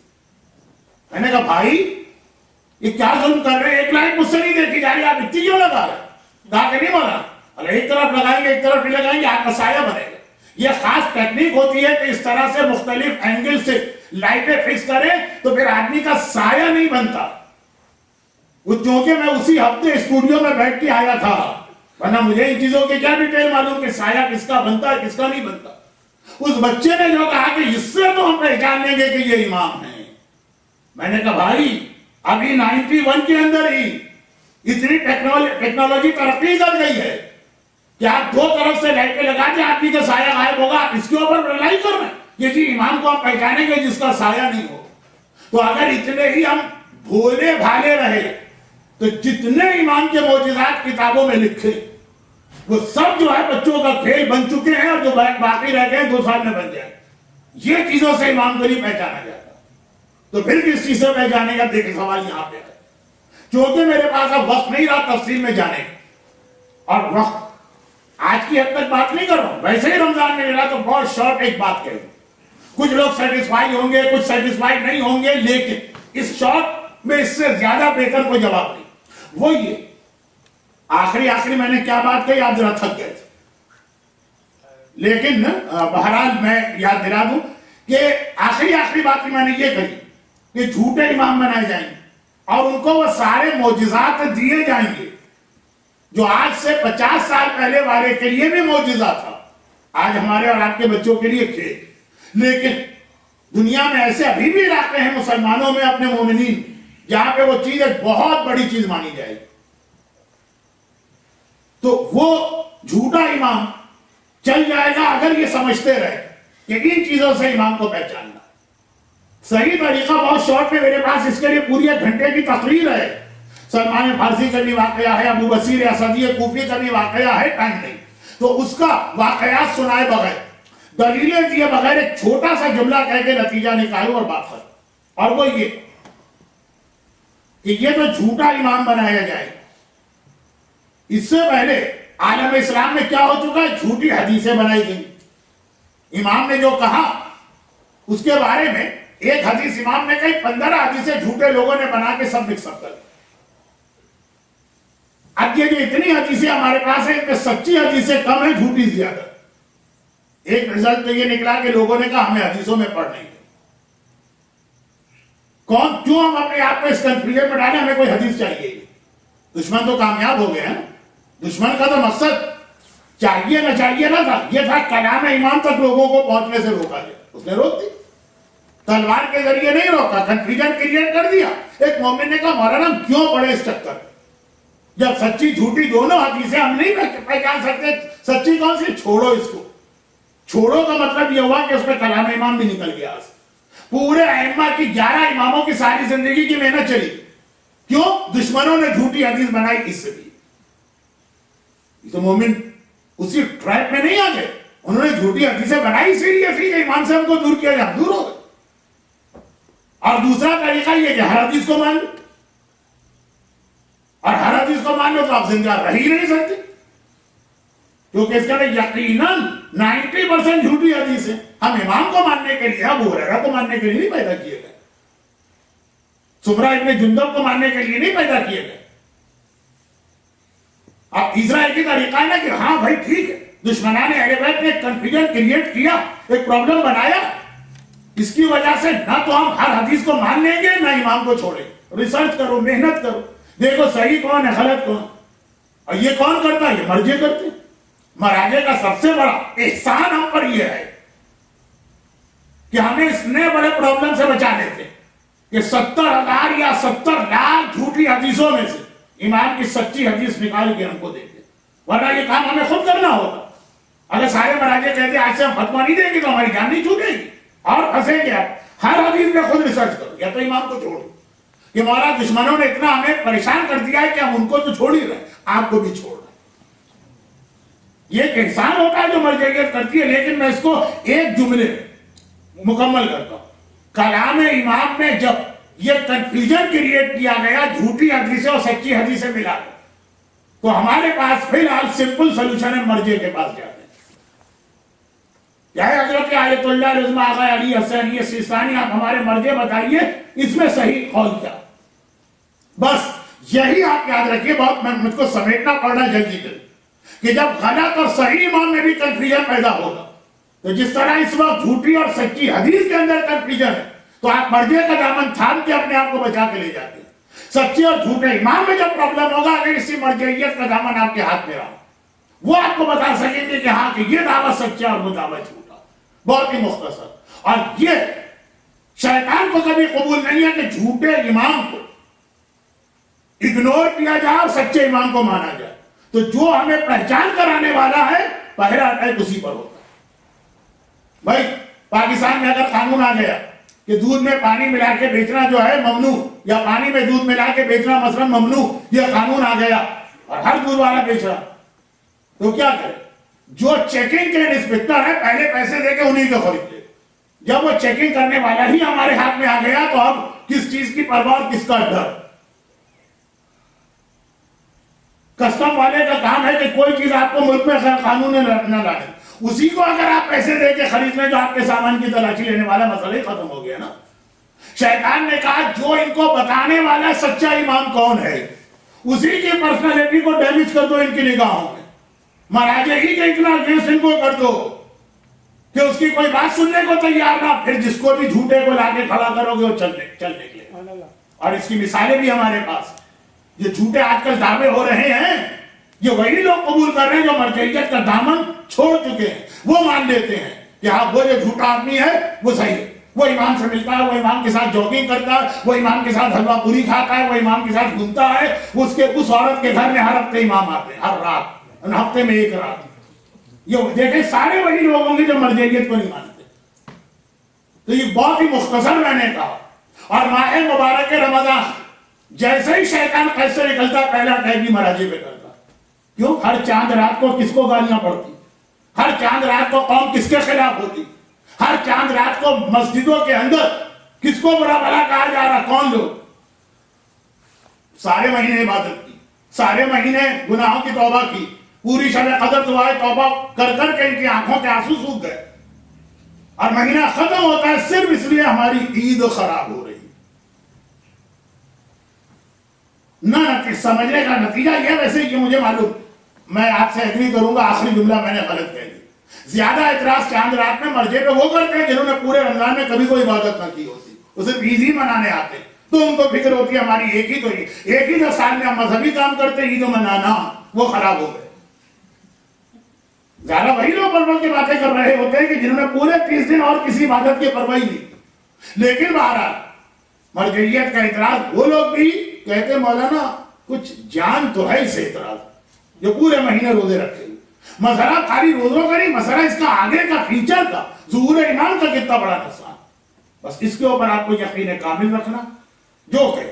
میں نے کہا بھائی یہ کیا ظلم کر رہے ہیں، ایک لائٹ مجھ سے نہیں دیکھی جا رہی، آپ اتنی کیوں لگا رہے ہیں؟ کہا کہ نہیں بولا، اگر ایک طرف لگائیں گے ایک طرف نہیں لگائیں گے آپ کا سایہ بنے گا. یہ خاص ٹیکنیک ہوتی ہے کہ اس طرح سے مختلف اینگل سے لائٹیں فکس کریں تو پھر آدمی کا سایہ نہیں بنتا. وہ چونکہ میں اسی ہفتے اسٹوڈیو میں بیٹھ کے آیا تھا، ورنہ مجھے ان چیزوں کی کیا ڈیٹیل معلوم کہ سایہ کس کا بنتا ہے کس کا نہیں بنتا. اس بچے نے جو کہا کہ اس سے تو ہم پہچان لیں گے کہ یہ امام ہیں. میں نے کہا بھائی ابھی 91 کے اندر ہی اتنی ٹیکنالوجی ترقی کر گئی ہے کہ آپ 2 طرف سے لائٹیں لگا کے آدمی کا سایہ غائب ہوگا. آپ اس کے اوپر ریلائی کر رہے ہیں کہ جی امام کو آپ پہچانیں گے جس کا سایہ نہیں ہو. تو اگر اتنے ہی ہم بھولے بھالے رہے تو جتنے امام کے معجزات کتابوں میں لکھے وہ سب جو ہے بچوں کا کھیل بن چکے ہیں، اور جو باقی رہ گئے 2 سال میں بن جائے. یہ چیزوں سے امام کو نہیں پہچانا جاتا. تو پھر کس چیز سے پہچانے گا؟ دیکھیں سوال یہاں پہ ہے. چونکہ میرے پاس اب وقت نہیں رہا تفصیل میں جانے کا، اور وقت آج کی حد تک بات نہیں کر رہا ہوں، ویسے ہی رمضان میں ملا تو بہت شارٹ ایک بات کہہ دوں. کچھ لوگ سیٹسفائی ہوں گے، کچھ سیٹسفائی نہیں ہوں گے، لیکن اس شارٹ میں اس سے زیادہ بہتر کوئی جواب نہیں. وہ یہ آخری میں نے کیا بات کہی، آپ ذرا تھک گئے تھے، لیکن بہرحال میں یاد دلا دوں کہ آخری بات میں نے یہ کہی کہ جھوٹے امام بنائے جائیں گے اور ان کو وہ سارے معجزات دیے جائیں گے جو آج سے 50 سال پہلے والے کے لیے بھی معجزہ تھا، آج ہمارے اور آپ کے بچوں کے لیے کھیل. لیکن دنیا میں ایسے ابھی بھی علاقے ہیں مسلمانوں میں اپنے مومنین جہاں پہ وہ چیز ایک بہت بڑی چیز مانی جائے گی. تو وہ جھوٹا امام چل جائے گا اگر یہ سمجھتے رہے کہ ان چیزوں سے امام کو پہچاننا. صحیح طریقہ بہت شارٹ میں میرے پاس اس کے لیے پوری 1 گھنٹے کی تقریر ہے. سلمان فارسی کا بھی واقعہ ہے، ابو بصیر اسدی کوفی کا بھی واقعہ ہے، ٹائم نہیں تو اس کا واقعات سنائے بغیر، دلیلیں دیے بغیر ایک چھوٹا سا جملہ کہہ کے نتیجہ نکالو اور بات ختم. اور وہ یہ کہ یہ تو جھوٹا امام بنایا جائے. اس سے پہلے عالم اسلام میں کیا ہو چکا ہے؟ جھوٹی حدیثیں بنائی گئی. امام نے جو کہا اس کے بارے میں ایک حدیث امام نے کہی، 15 حدیثیں جھوٹے لوگوں نے بنا کے سب مکس اپ کر. اب یہ جو اتنی حدیثیں ہمارے پاس ہیں، ان میں سچی حدیثیں کم ہیں، جھوٹی زیادہ. ایک رزلٹ تو یہ نکلا کہ لوگوں نے کہا ہمیں حدیثوں میں پڑھ نہیں ہے. کیوں ہم اپنے آپ کو اس کنفیوژن میں ڈالیں؟ ہمیں کوئی حدیث چاہیے. دشمن تو کامیاب ہو گئے ہیں. دشمن کا تو مقصد چاہیے نہ چاہیے نہ تھا، یہ تھا کلام امام تک لوگوں کو پہنچنے سے روکا جائے. اس نے روک دی، تلوار کے ذریعے نہیں روکا، کنفیوژن کریٹ کر دیا. ایک مومن نے کہا مولانا ہم کیوں پڑے اس چکر؟ جب سچی جھوٹی دونوں حدیثیں ہم نہیں پہچان سکتے سچی کون سی، چھوڑو اس کو. چھوڑو کا مطلب یہ ہوا کہ اس پہ کلام امام بھی نکل گیا. پورے ائمہ کی 11 اماموں کی ساری زندگی کی محنت چلی. کیوں؟ دشمنوں نے جھوٹی حدیث بنائی اس سے بھی. تو مومن اسی ٹریپ میں نہیں آ گئے. انہوں نے جھوٹی حدیثیں بنائی اسی لیے کہ امام سے ہم کو دور کیا جائے، دور ہو گئے. اور دوسرا طریقہ یہ کہ ہر حدیث کو مان لو، اور ہر حدیث کو مان لو تو آپ زندہ رہ ہی نہیں سکتے، کیونکہ اس کے اندر یقیناً 90% جھوٹی حدیث ہے. ہم امام کو ماننے کے لیے، ابو ہریرہ کو ماننے کے لیے نہیں پیدا کیے گئے، سمرہ ابن جندب کو ماننے کے لیے نہیں پیدا کیے گئے. اب اسرائیل کی طریقہ ہے نا کہ ہاں بھائی ٹھیک ہے، دشمنان اہل بیت نے کنفیوژن کریٹ کیا، ایک پرابلم بنایا، اس کی وجہ سے نہ تو ہم ہر حدیث کو مان لیں گے نہ امام کو چھوڑیں. ریسرچ کرو، محنت کرو، دیکھو صحیح کون ہے غلط کون. اور یہ کون کرتا ہے؟ یہ مرجے کرتے. مراجے کا سب سے بڑا احسان ہم پر یہ ہے کہ ہمیں اس نئے بڑے پرابلم سے بچا لیتے کہ 70,000 یا 70 لاکھ جھوٹی حدیثوں میں سے امام کی سچی حدیث نکال کے ہم کو دیتے. ورنہ یہ کام ہمیں خود کرنا ہوگا. اگر سارے مراجے کہتے آج سے ہم فتویٰ نہیں دیں گے تو ہماری جان نہیں چھوٹے گی اور پھنسیں گے. آپ ہر حدیث میں خود ریسرچ کرو یا تو امام کو چھوڑو کہ مولا دشمنوں نے اتنا ہمیں پریشان کر دیا ہے کہ ہم ان کو تو چھوڑ ہی رہے، آپ کو بھی چھوڑ رہے. یہ ایک احسان ہوتا ہے جو مرجعیت کرتی ہے. لیکن میں اس کو ایک جملے میں مکمل کرتا ہوں. کلام امام میں جب یہ کنفیوژن کریٹ کیا گیا جھوٹی حدیثیں اور سچی حدیثیں ملا کر، تو ہمارے پاس فی الحال سمپل سولوشن ہے، مرجع کے پاس جاتے ہیں. کیا ہے حضرت آیت اللہ رضا آغا علی حسینی سیستانی، آپ ہمارے مرجع بتائیے اس میں صحیح قول کیا. بس یہی آپ یاد رکھیے. بہت مجھ کو سمیٹنا پڑنا جلدی جلدی کہ جب غلط اور صحیح امام میں بھی کنفیوژن پیدا ہوگا تو جس طرح اس وقت جھوٹی اور سچی حدیث کے اندر کنفیوژن ہے تو آپ مرجع کا دامن تھام کے اپنے آپ کو بچا کے لے جاتے ہیں. سچے اور جھوٹے امام میں جب پرابلم ہوگا اگر اسی مرجعیت کا دامن آپ کے ہاتھ میں رہا وہ آپ کو بتا سکیں گے کہ ہاں کہ یہ دعویٰ سچا اور وہ دعویٰ جھوٹا. بہت ہی مختصر. اور یہ شیطان کو کبھی قبول نہیں ہے کہ جھوٹے امام کو اگنور کیا جائے اور سچے امام کو مانا جائے. تو جو ہمیں پہچان کرانے والا ہے پہلا اٹیک اسی پر ہوتا ہے. بھائی پاکستان میں اگر قانون آ گیا کہ دودھ میں پانی ملا کے بیچنا جو ہے ممنوع، یا پانی میں دودھ ملا کے بیچنا مثلا ممنوع، یہ قانون آ گیا اور ہر دودھ والا بیچ رہا، تو کیا کرے؟ جو چیکنگ کے انسپکٹر ہے پہلے پیسے دے کے انہیں کو خرید لے. جب وہ چیکنگ کرنے والا ہی ہمارے ہاتھ میں آ گیا تو اب کس چیز کی پرواہ، کس کا ڈر؟ کسٹم والے کا کام ہے کہ کوئی چیز آپ کو ملک میں قانون نہ لانے، اسی کو اگر آپ پیسے دے کے خرید لیں جو آپ کے سامان کی تلاشی لینے والا، مسئلہ ہی ختم ہو گیا نا. شیطان نے کہا جو ان کو بتانے والا سچا امام کون ہے اسی کی پرسنالٹی کو ڈیمیج کر دو ان کی نگاہوں میں. مراجع ہی کے اتنا اگینسٹ ان کو کر دو کہ اس کی کوئی بات سننے کو تیار نہ، پھر جس کو بھی جھوٹے کو لا کے کھڑا کرو گے وہ چل نکلے. اور اس کی مثالیں بھی ہمارے پاس. یہ جھوٹے آج کل دعوے ہو رہے ہیں یہ وہی لوگ قبول کر رہے ہیں جو مرجعیت کا دامن چھوڑ چکے ہیں. وہ مان لیتے ہیں کہ ہاں وہ جو جھوٹا آدمی ہے وہ صحیح ہے، وہ امام سے ملتا ہے، وہ امام کے ساتھ جاگنگ کرتا ہے، وہ امام کے ساتھ حلوہ پوری کھاتا ہے، وہ امام کے ساتھ گھومتا ہے، اس عورت کے گھر میں ہر ہفتے امام آتے ہیں، ہر رات، ہفتے میں ایک رات. یہ دیکھیں سارے وہی لوگ ہوں گے جو مرجعیت کو نہیں مانتے. تو یہ بہت ہی مختصر میں نے کہا. اور ماہ مبارک رمضان جیسے ہی شیطان قید سے نکلتا پہلا اٹیک بھی مراجع پہ کرتا. کیوں؟ ہر چاند رات کو کس کو گالیاں پڑتی، ہر چاند رات کو قوم کس کے خلاف ہوتی، ہر چاند رات کو مسجدوں کے اندر کس کو برا بھلا کہا جا رہا، کون لوگ؟ سارے مہینے عبادت کی، سارے مہینے گناہوں کی توبہ کی، پوری شب قدر دعائے توبہ کر کر کے ان کی آنکھوں کے آنسو سوکھ گئے، اور مہینہ ختم ہوتا ہے صرف اس لیے ہماری عید خراب ہو رہی. نہ سمجھنے کا نتیجہ یہ، ویسے یہ مجھے معلوم، میں آپ سے ایگری کروں گا، آخری جملہ میں نے غلط کہہ دی. زیادہ اعتراض چاند رات میں مرجع پہ وہ کرتے ہیں جنہوں نے پورے رمضان میں کبھی کوئی عبادت نہ کی ہوتی، اسے عید ہی منانے آتے تو ان کو فکر ہوتی ہے ہماری ایک ہی جو سال میں ہم مذہبی کام کرتے عید و منانا، وہ خراب ہو گئے. زیادہ وہی لوگ پرور کی باتیں کر رہے ہوتے ہیں کہ جنہوں نے پورے 30 دن اور کسی عبادت کی پرواہ نہیں. لیکن بہرحال مرجعیت کا اعتراض وہ لوگ بھی کہتے مولانا کچھ جان تو ہے اس اعتراض جو پورے مہینے روزے رکھے ہوئے. مسئلہ خالی روزوں کا نہیں، مسئلہ اس کا آگے کا فیچر کا، ظہور ایمان کا کتنا بڑا نقصان. بس اس کے اوپر آپ کو یقین کامل رکھنا. جو کہ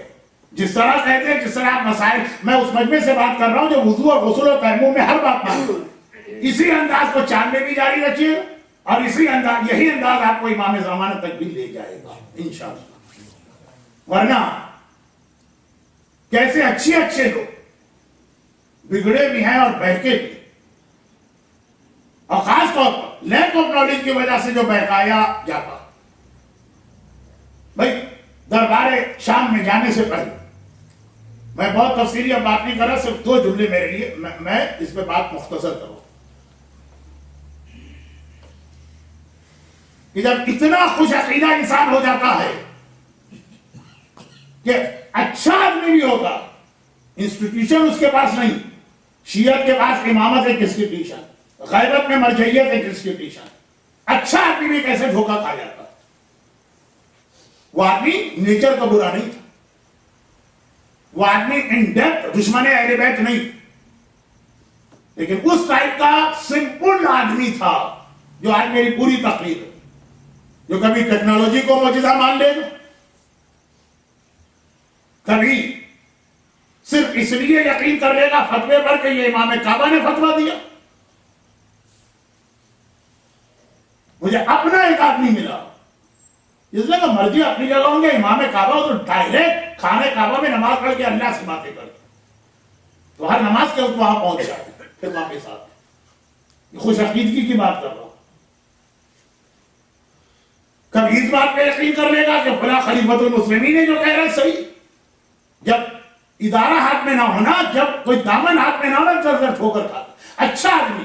جس طرح کہتے ہیں، جس طرح آپ مسائل، میں اس مجمع سے بات کر رہا ہوں جو وضو اور غسل و تیمم میں ہر بات مانتے ہیں، اسی انداز کو چاند میں بھی جاری رکھیے اور اسی انداز، یہی انداز آپ کو امام زمانہ تک بھی لے جائے گا انشاءاللہ. ورنہ کیسے اچھے لوگ بگڑے بھی ہیں اور بہکے بھی، اور خاص طور پر لیک آف نالج کی وجہ سے جو بہکایا جاتا. بھائی دربار شام میں جانے سے پہلے میں بہت تفصیلی اب بات نہیں کر رہا، صرف 2 جملے میرے لیے، میں اس پہ بات مختصر کروں کہ جب اتنا خوش عقیدہ انسان ہو جاتا ہے کہ اچھا آدمی بھی ہوگا، انسٹیٹیوشن اس کے پاس نہیں. شیعت کے پاس امامت ایک انسٹیٹیوشن، غیبت میں مرجعیت ایک انسٹیٹیوشن. اچھا آدمی بھی کیسے دھوکہ کھا جاتا. وہ آدمی نیچر کا برا نہیں تھا، وہ آدمی ان ڈیپتھ دشمن اہل بیت نہیں تھا، لیکن اس ٹائپ کا سمپل آدمی تھا جو آج میری پوری تقریر ہے، جو کبھی ٹیکنالوجی کو معجزہ مان لے گا، کبھی صرف اس لیے یقین کر لے گا فتوے پر کہ یہ امام کعبہ نے فتویٰ دیا. مجھے اپنا ایک آدمی ملا، اس لیے کہ مرضی اپنی جگہ ہوں گے، امام کعبہ تو ڈائریکٹ خانہ کعبہ میں نماز پڑھ کے اللہ سے باتیں کرتے، تو ہر نماز کے وقت وہاں پہنچ جاتے پھر وہاں کے ساتھ. خوش عقیدگی کی بات کر رہا ہوں. کبھی اس بات پہ یقین کر لے گا کہ فلاں خلیفۃ المسلمین نے جو کہہ رہا ہے صحیح. جب ادارہ ہاتھ میں نہ ہونا، جب کوئی دامن ہاتھ میں نہ ہونا، چل کر ٹھوکر کھاتا. اچھا آدمی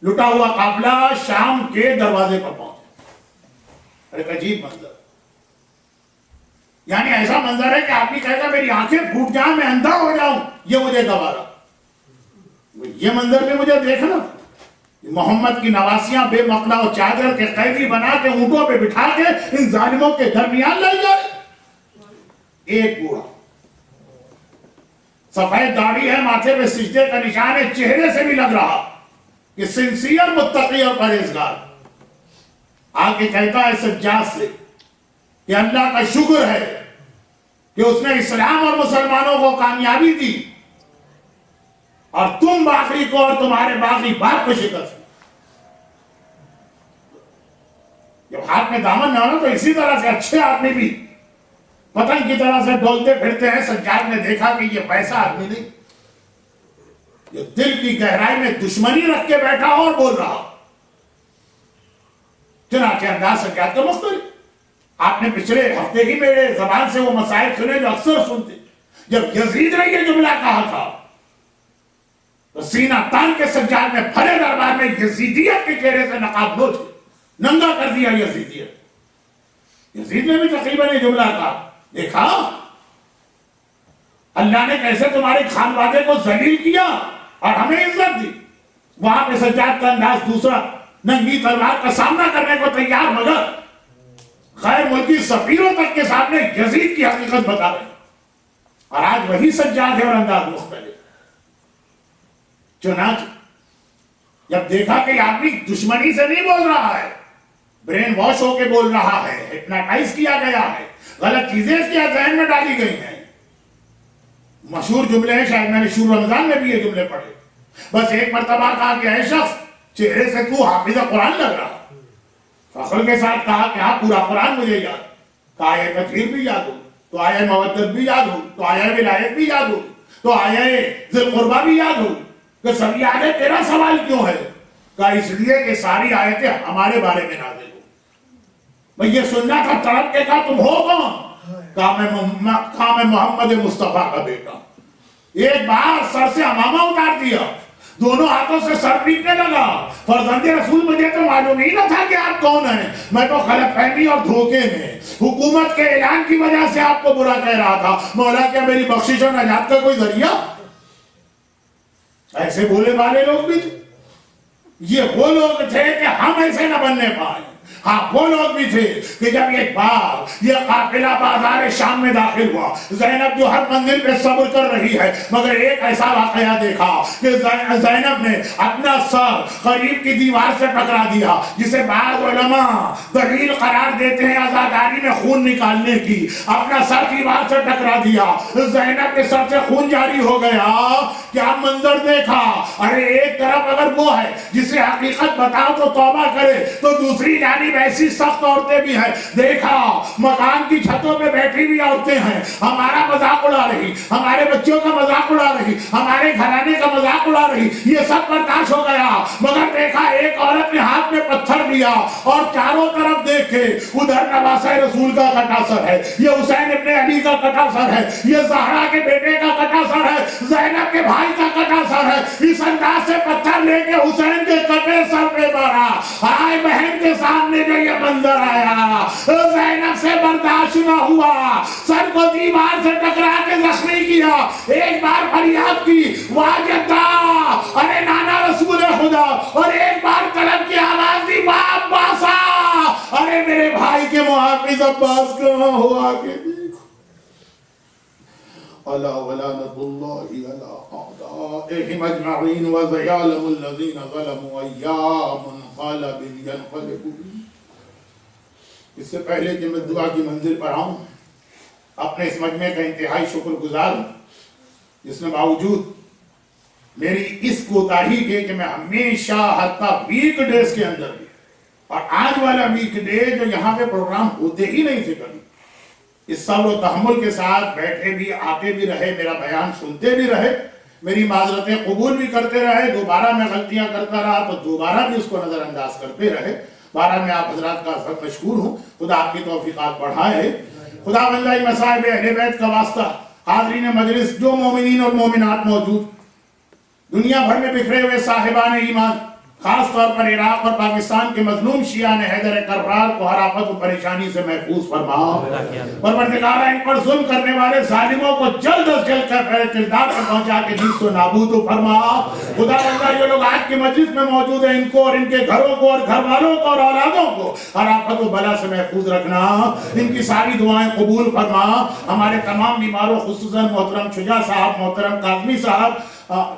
لٹا ہوا قافلہ شام کے دروازے پر پہنچا. ایک عجیب منظر، یعنی ایسا منظر ہے کہ آدمی کہے گا میری آنکھیں پھوٹ جائیں، میں اندھا ہو جاؤں، یہ مجھے گوارا. یہ منظر بھی مجھے دیکھنا. محمد کی نواسیاں بے مقلا و چادر کے قیدی بنا کے اونٹوں پہ بٹھا کے ان ظالموں کے درمیان لائی جائے. ایک بوڑھا سفید داڑھی ہے، ماتھے پہ سجدے کا نشان ہے، چہرے سے بھی لگ رہا کہ سنسیئر متقی اور پرہیزگار، آگے کہتا ہے سجاد سے کہ اللہ کا شکر ہے کہ اس نے اسلام اور مسلمانوں کو کامیابی دی اور تم باغی کو اور تمہارے باغی باپ کو شکست. جب ہاتھ میں دامن نہ ہونا تو اسی طرح سے اچھے آدمی بھی پتنگ کی طرح سے ڈولتے پھرتے ہیں. سجاد نے دیکھا کہ یہ پیسہ آدمی نہیں، یہ دل کی گہرائی میں دشمنی رکھ کے بیٹھا اور بول رہا. چنانچہ انداز سجاد کا مختلف. آپ نے پچھلے ہفتے ہی میرے زبان سے وہ مسائل سنے جو اکثر سنتے. جب یزید نے یہ جملہ کہا تھا تو سینہ تان کے سجاد نے بھرے دربار میں یزیدیت کے چہرے سے نقاب نوچ ننگا کر دیا. یزیدیت، یزید نے بھی تقریباً یہ جملہ کہا. دیکھا اللہ نے کیسے تمہارے خانوادے کو ذلیل کیا اور ہمیں عزت دی. وہاں پہ سجاد کا انداز دوسرا، ننگی تلوار کا سامنا کرنے کو تیار، مگر غیر ملکی سفیروں تک کے سامنے یزید کی حقیقت بتا رہے. اور آج وہی سجاد ہے اور انداز مختلف. چنانچہ جب دیکھا کہ آدمی دشمنی سے نہیں بول رہا ہے، برین واش ہو کے بول رہا ہے، ہپناٹائز کیا گیا ہے، غلط چیزیں اس کے ذہن میں ڈالی گئی ہیں. مشہور جملے ہیں، شاید میں نے شروع رمضان میں بھی یہ جملے پڑھے. بس ایک مرتبہ کہا کہ اے شخص چہرے سے تو حافظ قرآن لگ رہا. فخر کے ساتھ کہا کہ ہاں پورا قرآن مجھے یاد. تو آیہ تطہیر بھی یاد ہو، تو آیہ مودت بھی یاد ہو، تو آیہ ولایت بھی یاد ہو، تو آیہ ذی القربہ بھی یاد ہو. کہ سب یاد ہے، تیرا سوال کیوں ہے؟ کہا اس لیے کہ ساری آیتیں ہمارے بارے میں نازل ہو. میں یہ سننا تھا تڑپ کے کہا تم ہو کون؟ کہا میں محمد مصطفیٰ کا بیٹا. ایک بار سر سے امامہ اتار دیا، دونوں ہاتھوں سے سر پیٹنے لگا. فرزند رسول مجھے تو معلوم ہی نہ تھا کہ آپ کون ہیں، میں تو غلط فہمی اور دھوکے میں حکومت کے اعلان کی وجہ سے آپ کو برا کہہ رہا تھا. مولا کیا میری بخشش اور نجات کا کوئی ذریعہ؟ ایسے بولے والے لوگ بھی تھے. یہ وہ لوگ تھے کہ ہم ایسے نہ بننے پائیں. ہاں وہ لوگ بھی تھے کہ جب ایک بار یہ قافلہ بازار شام میں داخل ہوا، زینب جو ہر منزل پہ صبر کر رہی ہے، مگر ایک ایسا واقعہ دیکھا کہ زینب نے اپنا سر قریب کی دیوار سے ٹکرا دیا، جسے بعض علماء دلیل قرار دیتے ہیں عزاداری میں خون نکالنے کی۔ اپنا سر دیوار سے ٹکرا دیا، زینب کے سر سے خون جاری ہو گیا۔ کیا منظر دیکھا! ارے ایک طرف اگر وہ ہے جسے حقیقت بتاؤ تو توبہ کرے، تو دوسری جانب ایسی سخت عورتیں بھی ہیں۔ دیکھا مکان کی چھتوں پہ بیٹھی ہوئی عورتیں ہیں، ہمارا مذاق اڑا رہی، ہمارے بچوں کا مذاق اڑا رہی، ہمارے گھرانے کا مذاق اڑا رہی، یہ سب برداشت ہو گیا۔ مگر دیکھا ایک عورت نے ہاتھ میں پتھر لیا اور چاروں طرف دیکھے، ادھر نواسہ رسول کا کٹا سر ہے، یہ حسین ابن علی کا کٹا سر ہے، یہ زہرا کے بیٹے کا کٹا سر ہے، زینب کے بھائی کا کٹا سر ہے۔ اس انداز سے پتھر لے کے حسین کے کٹے سر پہ مارا۔ ہائے بہن کے سامنے جو یہ منظر آیا، زینب سے برداشت نہ ہوا، سر کو دیوار سے ٹکرا کے زخمی کیا، ایک بار فریاد کی واجدہ، ارے نانا رسول خدا، اور ایک بار طلب کی آواز دی عباسا، ارے میرے بھائی کے محافظ عباس کہاں ہوا کہ الا ولعنۃ اللہ علی اعدائہم اجمعین وسیعلم الذین ظلموا ای منقلب ینقلبون۔ اس سے پہلے کہ میں دعا کی منزل پر آؤں، اپنے اس مجمع کا انتہائی شکر گزار ہوں جس نے باوجود میری اس کوتاہی کے کہ میں ہمیشہ حتی ویک ڈیز کے اندر بھی، اور آج والا ویک ڈے جو یہاں پہ پروگرام ہوتے ہی نہیں تھے کبھی، اس صبر و تحمل کے ساتھ بیٹھے بھی، آتے بھی رہے، میرا بیان سنتے بھی رہے، میری معذرتیں قبول بھی کرتے رہے، دوبارہ میں غلطیاں کرتا رہا تو دوبارہ بھی اس کو نظر انداز کرتے رہے۔ بارہ میں آپ حضرات کا سب مشکور ہوں، خدا آپ کی توفیقات بڑھائے۔ خدا بندائی مصائب اہل بیت کا واسطہ، حاضرین مجلس، جو مومنین اور مومنات موجود دنیا بھر میں بکھرے ہوئے صاحبان ایمان، خاص طور پر عراق اور پاکستان کے مظلوم شیعان حیدر کرار کو ہر آفت و پریشانی سے محفوظ فرما۔ پروردگار ان پر ظلم کرنے والے ظالموں کو جلد از جلد خیر کردار پر پہنچا کے نیست و نابود فرما۔ خدا بندہ جو لوگ آج کی مجلس میں موجود ہیں، ان کو اور ان کے گھروں کو اور گھر والوں کو اور اولادوں کو ہر آفت و بلا سے محفوظ رکھنا، ان کی ساری دعائیں قبول فرما۔ ہمارے تمام بیماروں خصوصاً محترم شجاع صاحب، محترم کاظمی صاحب،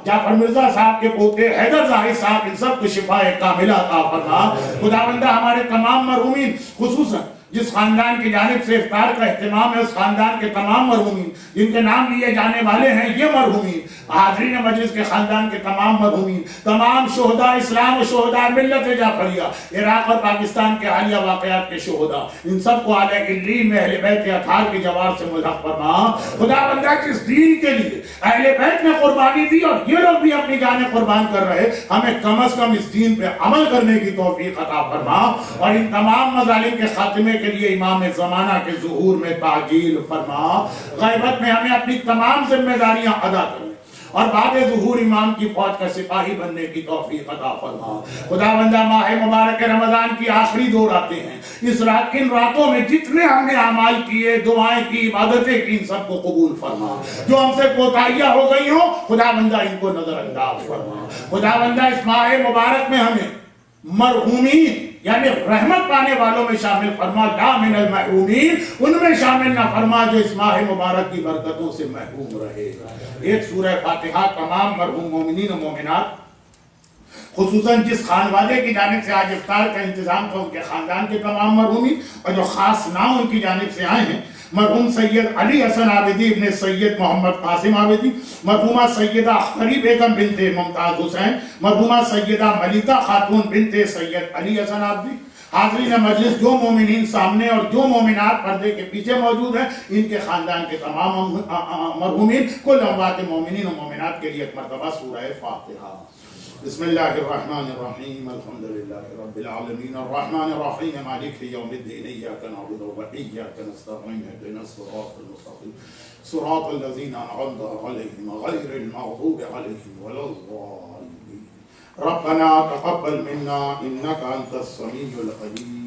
جعفر مرزا صاحب کے پوتے حیدر زاہد صاحب، ان سب کو شفاء کاملہ عطا فرما۔ خدا بندہ ہمارے تمام مرحومین، خصوصاً جس خاندان کی جانب سے افطار کا اہتمام ہے، اس خاندان کے تمام مرحومین جن کے نام لیے جانے والے ہیں، یہ مرحومین، حاضرین مجلس کے خاندان کے تمام مرحومین، تمام شہداء اسلام و شہداء ملت جعفریہ، عراق اور پاکستان کے حالیہ واقعات کے شہداء، ان سب کو اعلیٰ علیین میں اہل بیت اطہار کی جوار سے ملحق فرما۔ خدا بندہ جس دین کے لیے اہل بیت نے قربانی دی اور یہ لوگ بھی اپنی جانیں قربان کر رہے، ہمیں کم از کم اس دین پہ عمل کرنے کی توفیق عطا فرما، اور ان تمام مظالم کے خاتمے کے لیے امام زمانہ کے ظہور میں تعجیل فرما۔ غیبت میں ہمیں اپنی تمام ذمہ داریاں ادا کرنے اور بعد ظہور امام کی فوج کا سپاہی بننے کی توفیق عطا فرما۔ خدا بندہ ماہ مبارک رمضان کی آخری دو راتیں ہیں، ان راتوں میں جتنے ہم نے اعمال کیے، دعائیں کی، عبادتیں کی، ان سب کو قبول فرما۔ جو ہم سے کوتاہیاں ہو گئی ہوں، خدا بندہ ان کو نظر انداز فرما۔ خدا بندہ اس ماہ مبارک میں ہمیں مرحومین یعنی رحمت پانے والوں میں شامل فرما، لا من المحرومین، ان میں شامل نہ فرما جو اس ماہ مبارک کی برکتوں سے محروم رہے۔ ایک سورہ فاتحہ تمام مرحوم مومنین و مومنات، خصوصاً جس خانوادے کی جانب سے آج افطار کا انتظام تھا، ان کے خاندان کے تمام مرحومین، اور جو خاص نام ان کی جانب سے آئے ہیں، مرحوم سید علی حسن عابدی ابن سید محمد قاسم عابدی، مرحومہ سیدہ اختری بیگم بنت ممتاز حسین، مرحومہ سیدہ ملکہ خاتون بنت سید علی حسن عابدی، حاضرین مجلس، جو مومنین سامنے اور جو مومنات پردے کے پیچھے موجود ہیں، ان کے خاندان کے تمام مرحومین، کل اموات مومنین و مومنات کے لیے ایک مرتبہ سورہ فاتحہ۔ بسم اللہ الرحمن الرحیم، الحمدللہ رب العالمین، الرحمن الرحیم، مالک یوم الدین، ایاک نعبد و ایاک نستعین، اهدنا الصراط المستقیم، صراط الذین انعمت علیہم غیر المغضوب علیہم ولا الضالین۔ ربنا تقبل منا انک انت السمیع العلیم